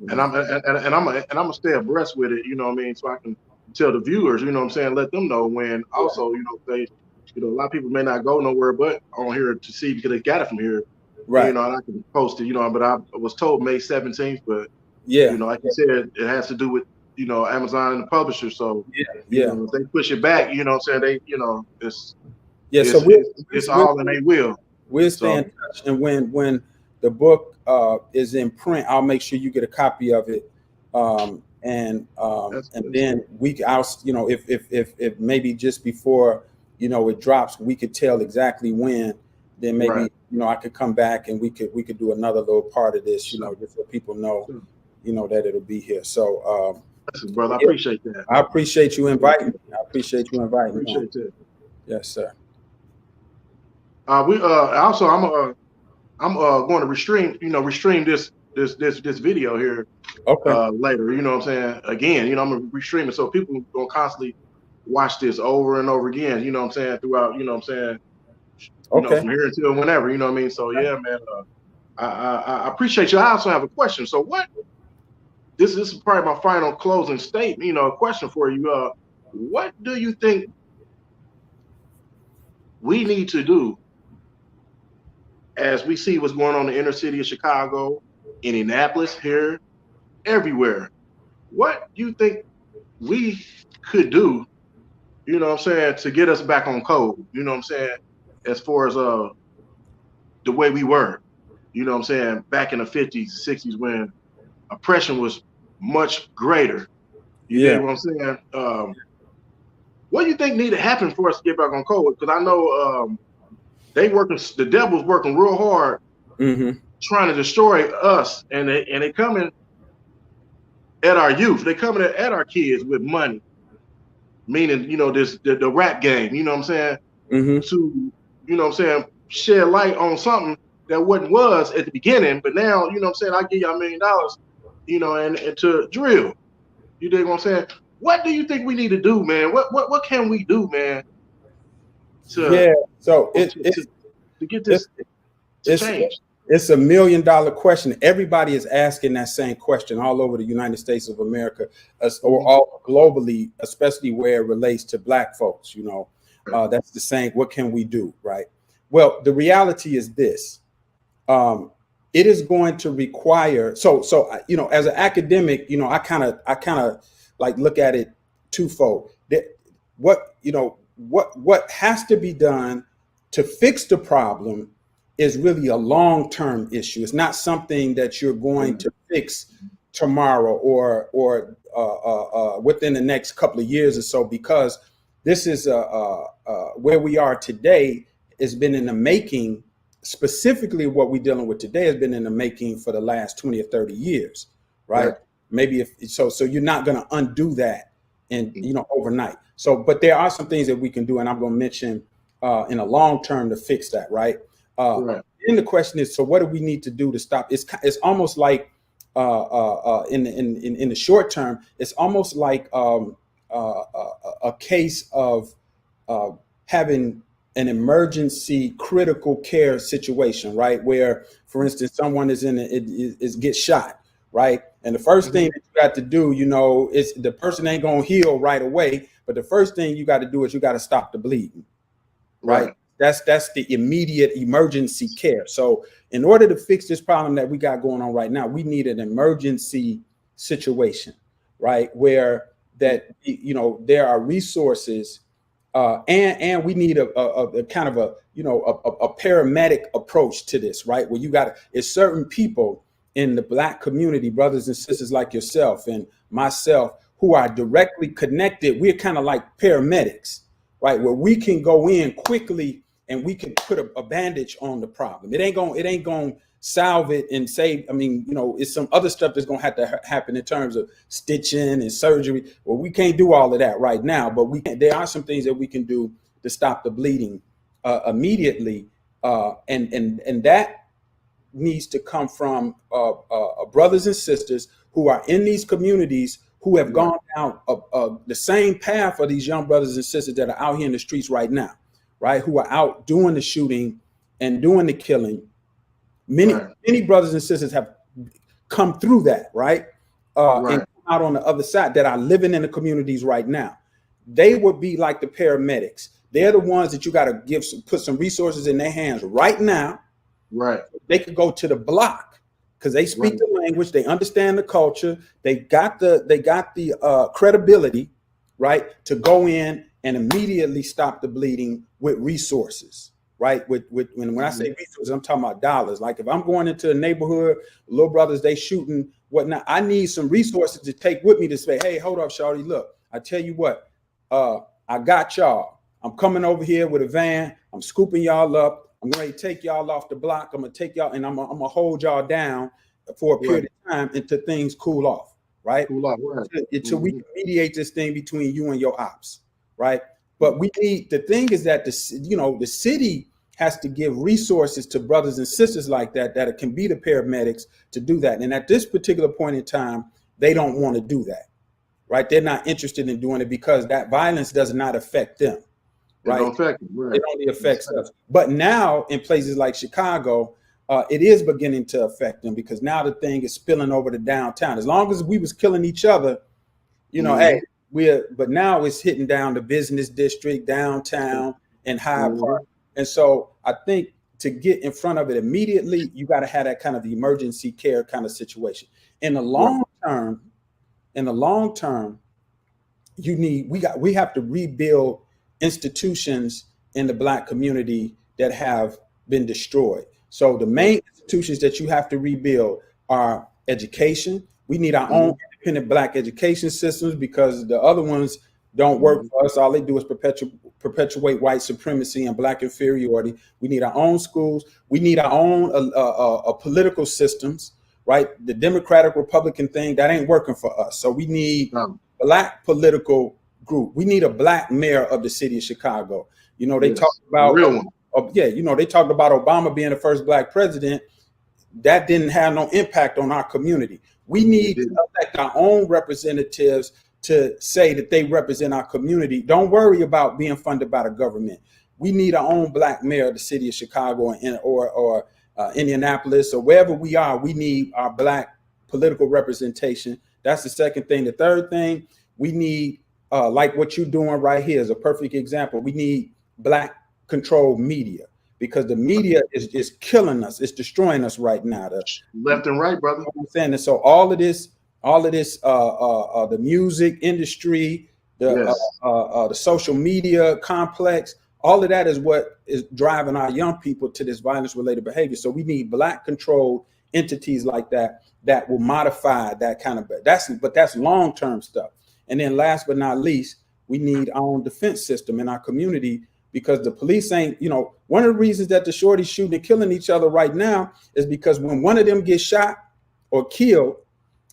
And I'm gonna stay abreast with it. You know what I mean? So I can tell the viewers. You know what I'm saying? Let them know when. Also, they. A lot of people may not go nowhere but on here to see because they got it from here. Right. And I can post it, but I was told May 17th, but like you said, it has to do with, Amazon and the publisher. So if they push it back, they, it's all in their will. We'll stay in touch. And when the book is in print, I'll make sure you get a copy of it. And then if maybe just before it drops, we could tell exactly when, then maybe, I could come back and we could do another little part of this, just so people know, that it'll be here. So, brother, I appreciate that. I appreciate you inviting me. Appreciate it. Yes, sir. I'm going to restream this video here. Okay. Later, you know what I'm saying? Again, I'm going to restream it so people are going to constantly watch this over and over again, you know what I'm saying, throughout, from here until whenever, you know what I mean? So yeah, man, I appreciate you. I also have a question. So this is probably my final closing statement, a question for you. What do you think we need to do as we see what's going on in the inner city of Chicago, Indianapolis, here, everywhere? What do you think we could do, to get us back on code, as far as the way we were, back in the 50s, 60s when oppression was much greater. You know what I'm saying? What do you think need to happen for us to get back on code? Because I know the devil's working real hard trying to destroy us, and they coming at our youth. They coming at our kids with money. Meaning, the rap game, you know what I'm saying? To, shed light on something that was at the beginning, but now, I give y'all $1 million, and to drill. You dig what I'm saying? What do you think we need to do, man? What can we do, man? To get this to change? It's $1 million question. Everybody is asking that same question all over the United States of America, or all globally, especially where it relates to Black folks. That's the same. What can we do, right? Well, the reality is this: it is going to require. So as an academic, I kind of like look at it twofold. What has to be done to fix the problem is really a long-term issue. It's not something that you're going to fix tomorrow or within the next couple of years or so, because this is where we are today has been in the making. Specifically, what we're dealing with today has been in the making for the last 20 or 30 years, right? Maybe so you're not going to undo that overnight. So, but there are some things that we can do, and I'm going to mention in a long term to fix that, right? Then the question is, so what do we need to do to stop? It's almost like in the short term, it's almost like a case of having an emergency critical care situation, right? Where, for instance, someone is gets shot, right? And the first thing that you got to do, is the person ain't gonna heal right away, but the first thing you got to do is you got to stop the bleeding, right? That's the immediate emergency care. So in order to fix this problem that we got going on right now, we need an emergency situation, right? Where that, there are resources and we need a kind of a paramedic approach to this, right? Where it's certain people in the Black community, brothers and sisters like yourself and myself, who are directly connected. We're kind of like paramedics, right? Where we can go in quickly and we can put a bandage on the problem. It ain't gonna salve it and save. I mean, it's some other stuff that's gonna have to happen in terms of stitching and surgery. Well, we can't do all of that right now, but there are some things that we can do to stop the bleeding immediately, and that needs to come from brothers and sisters who are in these communities who have gone down the same path of these young brothers and sisters that are out here in the streets right now, right? Who are out doing the shooting and doing the killing. Many brothers and sisters have come through that, right? And come out on the other side that are living in the communities right now. They would be like the paramedics. They're the ones that you got to put some resources in their hands right now. Right. They could go to the block because they speak the language, they understand the culture, they got the credibility, right, to go in and immediately stop the bleeding with resources, right? When I say resources, I'm talking about dollars. Like if I'm going into a neighborhood, little brothers, they shooting whatnot, I need some resources to take with me to say, hey, hold up, shawty, look, I tell you what, I got y'all. I'm coming over here with a van. I'm scooping y'all up. I'm going to take y'all off the block. I'm going to take y'all and I'm going to hold y'all down for a period of time until things cool off, right? Until we can mediate this thing between you and your ops, right? But the thing is that the city has to give resources to brothers and sisters like that can be the paramedics to do that. And at this particular point in time, they don't want to do that, right? They're not interested in doing it because that violence does not affect them. Right. It only affects us. But now in places like Chicago, it is beginning to affect them because now the thing is spilling over to downtown. As long as we was killing each other, but now it's hitting down the business district, downtown, and Hyde Park. And so I think to get in front of it immediately, you got to have that kind of emergency care kind of situation. In the long term, we have to rebuild institutions in the Black community that have been destroyed. So the main institutions that you have to rebuild are education. We need our own independent Black education systems because the other ones don't work for us. All they do is perpetuate white supremacy and Black inferiority. We need our own schools. We need our own political systems, right? The Democratic Republican thing, that ain't working for us. So we need Black political group. We need a Black mayor of the city of Chicago. They talked about they talked about Obama being the first Black president. That didn't have no impact on our community. We need to elect our own representatives to say that they represent our community. Don't worry about being funded by the government. We need our own Black mayor of the city of Chicago or Indianapolis or wherever we are. We need our Black political representation. That's the second thing. The third thing, we need like what you're doing right here is a perfect example. We need Black controlled media because the media is killing us. It's destroying us right now. Left and right, brother. I'm saying, and so all of this, the music industry, the social media complex, all of that is what is driving our young people to this violence-related behavior. So we need Black controlled entities like that will modify that kind of. That's long-term stuff. And then last but not least, we need our own defense system in our community because the police ain't, one of the reasons that the shorties shooting and killing each other right now is because when one of them gets shot or killed,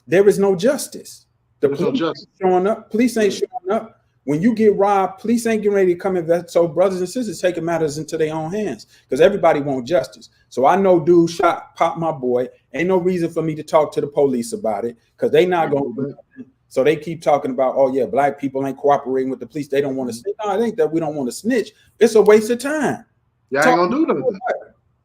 there is no justice. The police ain't showing up. Police ain't showing up. When you get robbed, police ain't getting ready to come invest. So brothers and sisters taking matters into their own hands because everybody wants justice. So I know dude popped my boy. Ain't no reason for me to talk to the police about it because they not going to do nothing. So they keep talking about, oh yeah, Black people ain't cooperating with the police. They don't want to snitch. No, I think that we don't want to snitch. It's a waste of time. Y'all ain't gonna do nothing.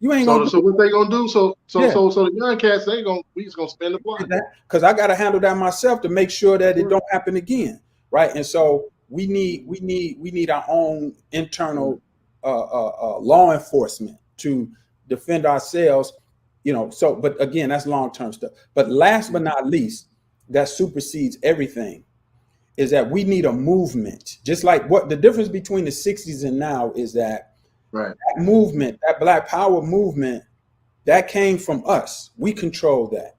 You ain't so what they gonna do? So the young cats, we just gonna spend the block. Because I gotta handle that myself to make sure that it don't happen again. Right. And so we need our own internal law enforcement to defend ourselves, so but again, that's long-term stuff. But last but not least, that supersedes everything is that we need a movement. Just like what the difference between the 60s and now is that that movement, that Black Power movement, that came from us. We control that,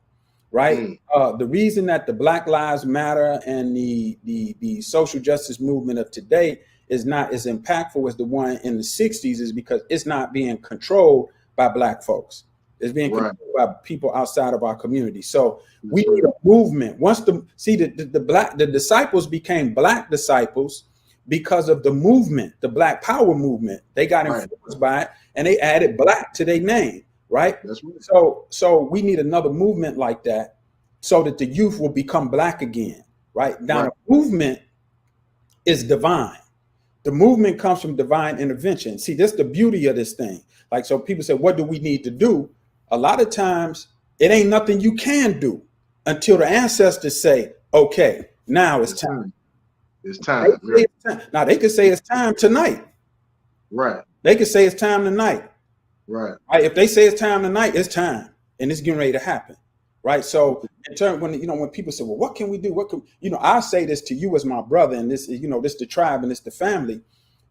right? The reason that the Black Lives Matter and the social justice movement of today is not as impactful as the one in the 60s is because it's not being controlled by Black folks. It's being controlled by people outside of our community. So we need a movement. Once the disciples became Black disciples because of the movement, the Black Power movement. They got influenced by it, and they added Black to their name, right? That's right. So we need another movement like that so that the youth will become Black again, right? Now, the movement is divine. The movement comes from divine intervention. See, that's the beauty of this thing. Like, so people say, what do we need to do? A lot of times, it ain't nothing you can do until the ancestors say, okay, now it's time. It's time. Now, they could say it's time tonight. Right. They could say it's time tonight. Right. If they say it's time tonight, it's time. And it's getting ready to happen. Right. So in terms when people say, well, what can we do? What can I say this to you as my brother, and this this the tribe and it's the family.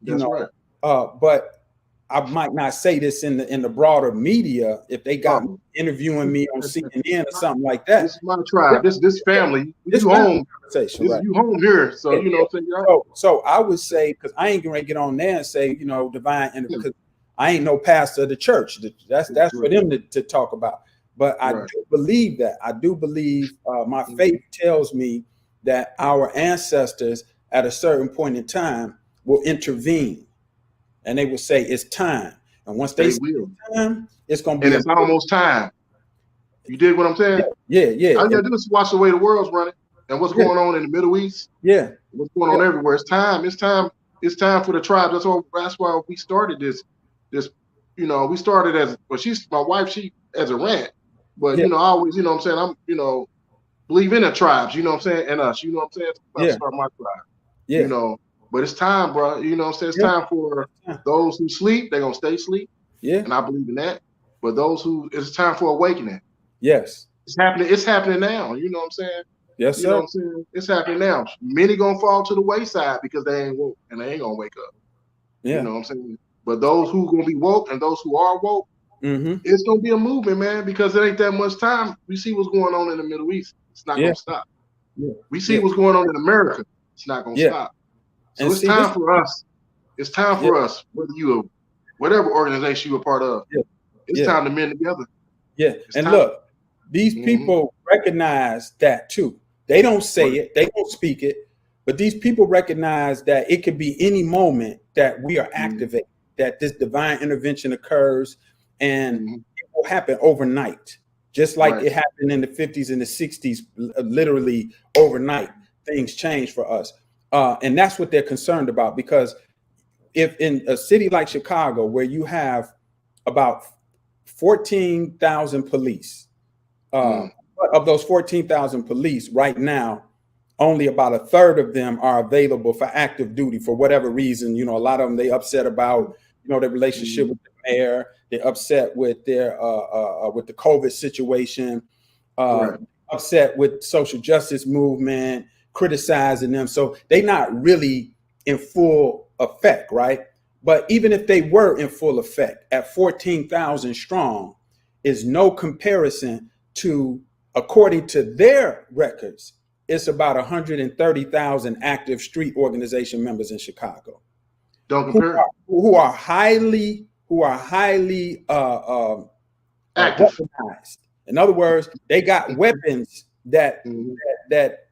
That's right. But I might not say this in the broader media if they got me interviewing me on CNN or something like that. This is my tribe. This family. This home. Right. You home here. So So I would say, because I ain't gonna get on there and say divine, because I ain't no pastor of the church. That's for them to talk about. But I do believe that. I do believe my faith tells me that our ancestors at a certain point in time will intervene, and they will say it's time. And once they say it's time, it's going to be. And it's almost time. You dig what I'm saying? Yeah. All you gotta do is watch the way the world's running and what's going on in the Middle East. Yeah. What's going on everywhere. It's time. It's time. It's time for the tribe. That's why we started this. We started as she's my wife. She as a rant. But I always, I'm saying, I'm, believe in the tribes, you know what I'm saying, and us, you know what I'm saying. I'll start my tribe. Yeah. But it's time, bro. You know what I'm saying? It's time for those who sleep, they're gonna stay asleep. Yeah. And I believe in that. But those who it's time for awakening. Yes. It's happening now. You know what I'm saying? Yes, sir. You know what I'm saying? It's happening now. Many gonna fall to the wayside because they ain't woke and they ain't gonna wake up. Yeah. You know what I'm saying? But those who gonna be woke and those who are woke, it's gonna be a movement, man, because it ain't that much time. We see what's going on in the Middle East. It's not gonna stop. Yeah. We see what's going on in America. It's not gonna stop. So it's time for us. It's time for us, whatever organization you're a part of. Yeah. It's time to mend together. Yeah. And look, these people recognize that too. They don't say it, they don't speak it, but these people recognize that it could be any moment that we are activated, that this divine intervention occurs. And it will happen overnight, just like it happened in the 50s and the 60s, literally overnight, things change for us. And that's what they're concerned about, because if in a city like Chicago, where you have about 14,000 police, of those 14,000 police right now, only about a third of them are available for active duty for whatever reason. A lot of them, they upset about, their relationship with the mayor. They're upset with their with the COVID situation, upset with social justice movement, criticizing them. So they're not really in full effect, right? But even if they were in full effect at 14,000 strong, is no comparison to, according to their records, it's about 130,000 active street organization members in Chicago. Don't compare. Who are highly weaponized. In other words, they got weapons that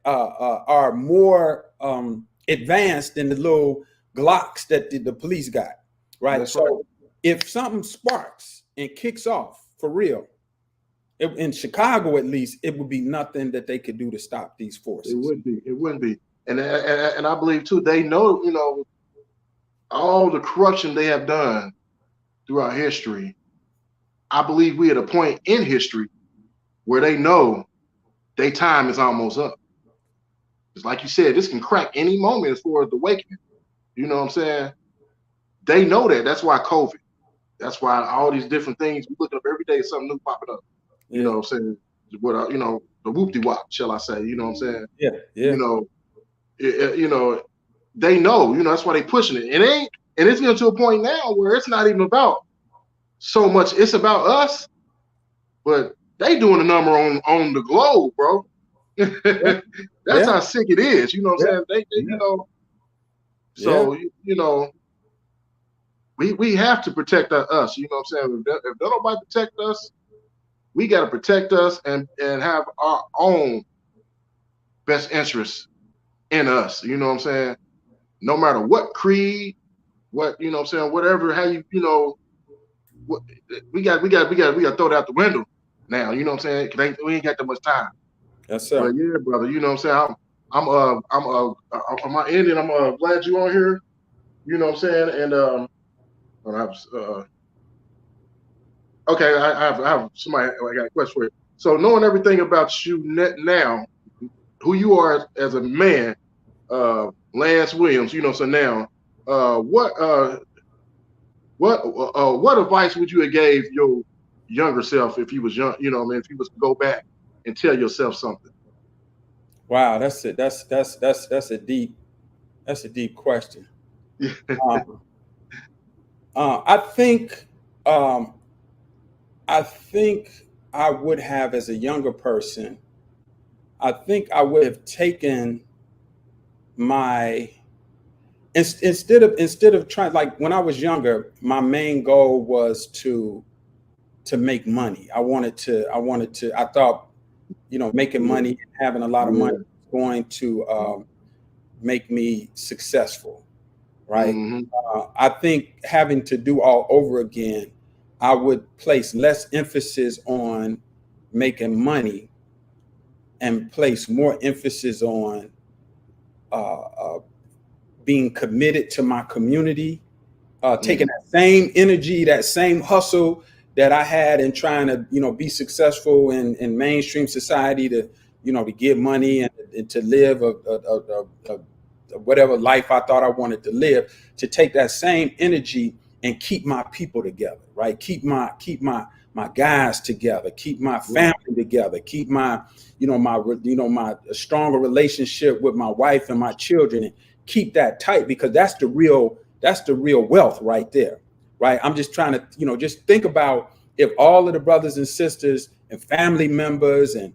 are more advanced than the little Glocks that the police got, right? That's so if something sparks and kicks off for real, in Chicago at least, it would be nothing that they could do to stop these forces. It wouldn't be. And I believe too, they know, all the corruption they have done throughout history. I believe we're at a point in history where they know their time is almost up. It's like you said, this can crack any moment as far as the awakening. You know what I'm saying? They know that. That's why COVID. That's why all these different things, we look up every day, something new popping up. You know what I'm saying? What the whoop-de-wop, shall I say? You know what I'm saying? Yeah. They know, that's why they pushing it. And it's getting to a point now where it's not even about so much. It's about us, but they doing a number on the globe, bro. That's how sick it is. You know what I'm saying? They Yeah. So you know, we have to protect us. You know what I'm saying? If don't nobody protect us, we got to protect us and have our own best interests in us. You know what I'm saying? No matter what creed, what you know what I'm saying, whatever, how you know, what, we got to throw that out the window now. You know what I'm saying? 'Cause we ain't got that much time. Yes, sir. But yeah, brother, you know what I'm saying? I'm my Indian. I'm glad you on here. You know what I'm saying? And okay, I have somebody. I got a question for you. So knowing everything about you now, who you are as a man, Lance Williams. You know, so now, what advice would you have gave your younger self if you was young? You know, what I mean, if you was to go back and tell yourself something. Wow, that's it. That's a deep question. Um, I think um, I think I would have, as a younger person, I think I would have taken my instead of trying, like when I was younger, my main goal was to make money. I thought, making Yeah, money and having a lot of money yeah. was going to make me successful, right? Mm-hmm. I think having to do all over again, I would place less emphasis on making money and place more emphasis on uh, uh, being committed to my community, taking Mm-hmm. that same energy, that same hustle that I had in trying to, be successful in mainstream society, to get money and to live whatever life I thought I wanted to live, to take that same energy and keep my people together, right? Keep my guys together, keep my Right. family together, keep my stronger relationship with my wife and my children, and keep that tight, because that's the real wealth right there, right? I'm just trying to, just think about if all of the brothers and sisters and family members, and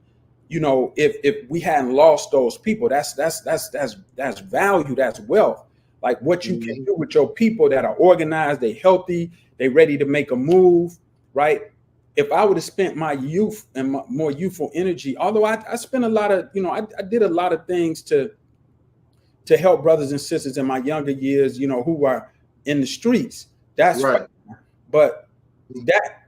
if we hadn't lost those people, that's value, that's wealth. Like what you can Mm-hmm. do with your people that are organized, they healthy, they ready to make a move, right? If I would have spent my youth and my more youthful energy, although I spent a lot of, I did a lot of things to help brothers and sisters in my younger years, who are in the streets. That's fine. Right. But that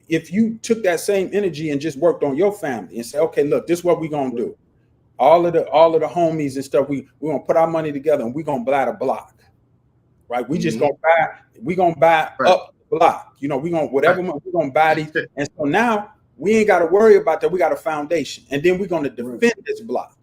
if you took that same energy and just worked on your family and say, okay, look, this is what we're gonna do. All of the homies and stuff, we're gonna put our money together and we're gonna buy the block. Right? Mm-hmm. We're gonna buy Right. up the block. We're gonna Right. whatever we're gonna buy these. And so now we ain't gotta worry about that. We got a foundation. And then we're gonna Right. defend this block.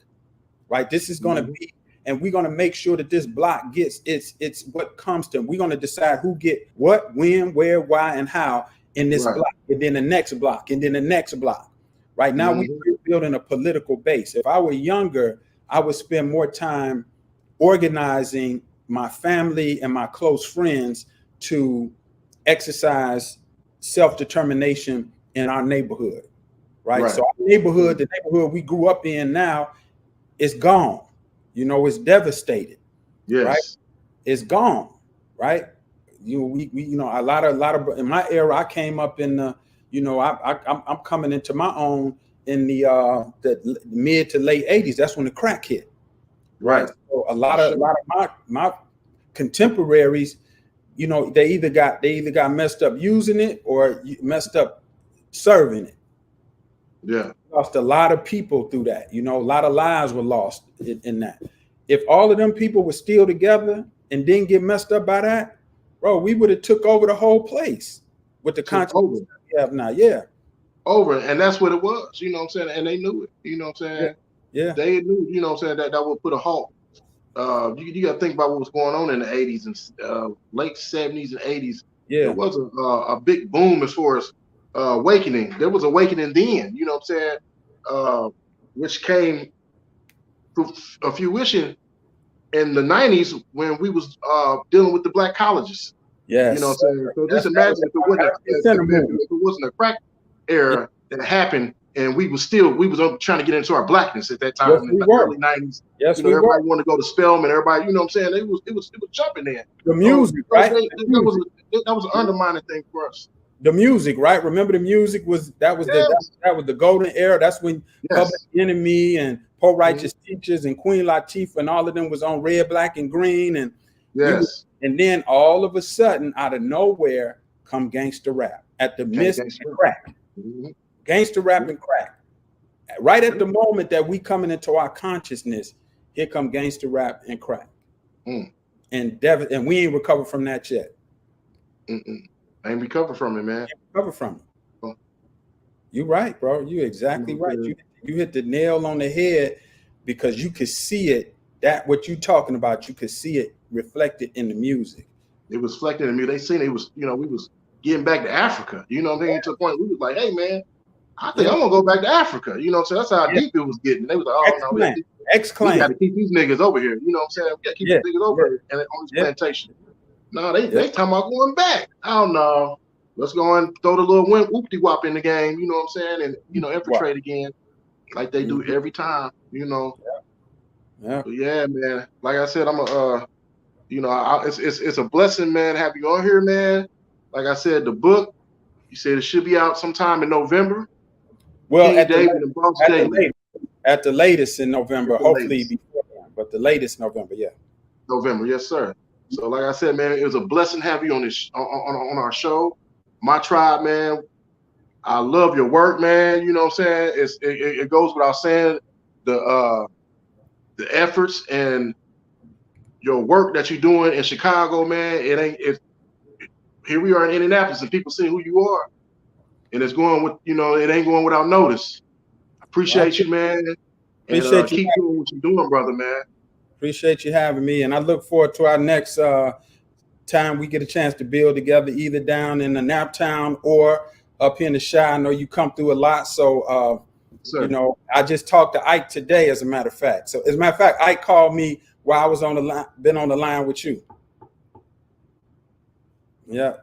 Right? This is going to Mm-hmm. be, and we're going to make sure that this block gets it's what comes to. We're going to decide who get what, when, where, why, and how in this Right. block, and then the next block, and then the next block. Right now, we're Mm-hmm. building a political base. If I were younger, I would spend more time organizing my family and my close friends to exercise self-determination in our neighborhood. Right. Right. So our neighborhood, the neighborhood we grew up in now, it's gone. It's devastated, right? Yes. It's gone, right? We a lot of in my era, I came up in the, I'm coming into my own in the mid to late 80s. That's when the crack hit, right? Right. So a For lot of sure. my contemporaries, they either got messed up using it or messed up serving it. Yeah. Lost a lot of people through that. A lot of lives were lost in that. If all of them people were still together and didn't get messed up by that, bro, we would have took over the whole place with the Took over. consequences we have now. Yeah. Over. And that's what it was. You know what I'm saying? And they knew it. You know what I'm Yeah. saying? Yeah. They knew, you know what I'm saying, that would put a halt. You got to think about what was going on in the 80s and late 70s and 80s. There Yeah. was a big boom as far as awakening. There was awakening then, you know what I'm saying, which came to a fruition in the 90s when we was dealing with the black colleges. You know what Yes. I'm saying? So just That was imagine if it wasn't the center if movement. it wasn't a crack era that happened and we was trying to get into our blackness at that time Yes, in we the were. early 90s. Yes, You know, we everybody were. wanted to go to Spelman. Everybody, you know what I'm saying? It was jumping there. The music, right? That was an undermining thing for us. The music, right? Remember the music was that was the golden era. That's when Public Enemy and Poor Righteous Teachers and Queen Latifah and all of them was on Red, Black, and Green. And and then all of a sudden, out of nowhere, come gangster rap at the midst and crack. Gangster rap and crack. Right at the moment that we coming into our consciousness, here come gangster rap and crack. And we ain't recovered from that yet. I ain't recovered from it, man. Recover from it. You right, bro. You exactly right. You hit the nail on the head because you could see it. That what you talking about, you could see it reflected in the music. It was reflected in me. They seen it was, you know, we was getting back to Africa. You know what I'm saying? To the point we was like, hey man, I think I'm gonna go back to Africa. You know what I'm saying? That's how deep it was getting. They was like, oh no, we got to keep these niggas over here. You know what I'm saying? We got to keep these niggas over here and on this plantation. No, they talking about going back. I don't know. Let's go and throw the little whoopty wop in the game. You know what I'm saying? And you know, infiltrate again, like they do every time. You know. Yeah. But yeah, man. Like I said, I'm you know, it's a blessing, man, to have you on here, man. Like I said, the book, you said it should be out sometime in November. Well, at the latest in November, hopefully before then, but the latest November, yeah. November, yes, sir. So, like I said, man, it was a blessing to have you on this on our show. My tribe, man. I love your work, man. You know what I'm saying? It goes without saying the efforts and your work that you're doing in Chicago, man. Here we are in Indianapolis, and people see who you are, and it's going with, you know, it ain't going without notice. Appreciate you, man. And keep doing what you're doing, brother, man. Appreciate you having me, and I look forward to our next time we get a chance to build together, either down in the Naptown or up here in the Chi. I know you come through a lot, so you know, I just talked to Ike today, as a matter of fact. So, as a matter of fact, Ike called me while I was on the line, been on the line with you. Yeah.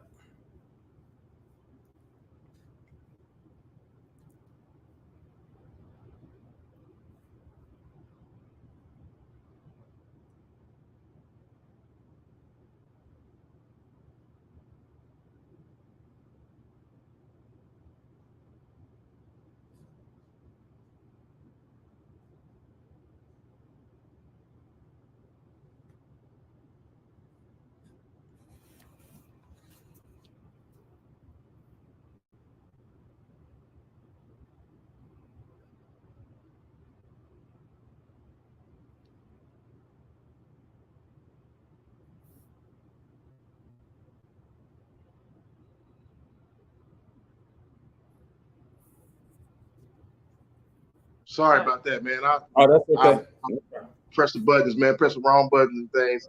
Sorry about that, man. That's okay. I press the buttons, man. Press the wrong buttons and things.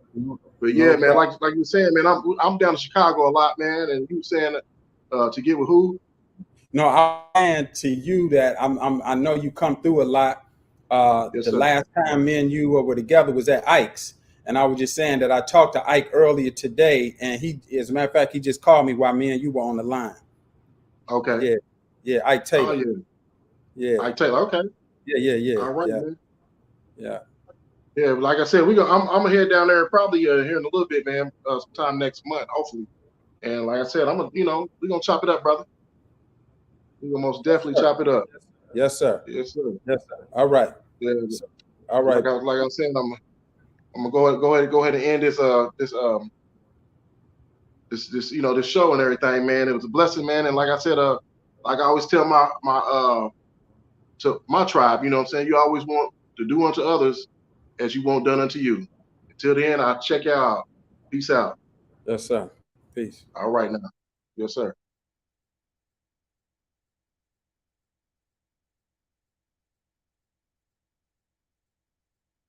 But yeah, man, like you were saying, man, I'm down to Chicago a lot, man. And you were saying to get with who? No, I'm saying to you that I know you come through a lot. The last time me and you were together was at Ike's, and I was just saying that I talked to Ike earlier today, and he, as a matter of fact, he just called me while me and you were on the line. Okay. Yeah, Ike Taylor. Oh, yeah. Ike Taylor. Okay. Yeah. All right, man. Yeah. Yeah, like I said, I'm gonna head down there probably here in a little bit, man. Sometime next month, hopefully. And like I said, we're gonna chop it up, brother. We're gonna most definitely chop it up. Yes, sir. Yes, sir. Yes, sir. All right. Yeah. All right. Like I was saying, I'm gonna go ahead and end this this show and everything, man. It was a blessing, man. And like I said, like I always tell my tribe, you know what I'm saying? You always want to do unto others as you want done unto you. Until the end, I'll check y'all out. Peace out. Yes, sir. Peace. All right now. Yes, sir.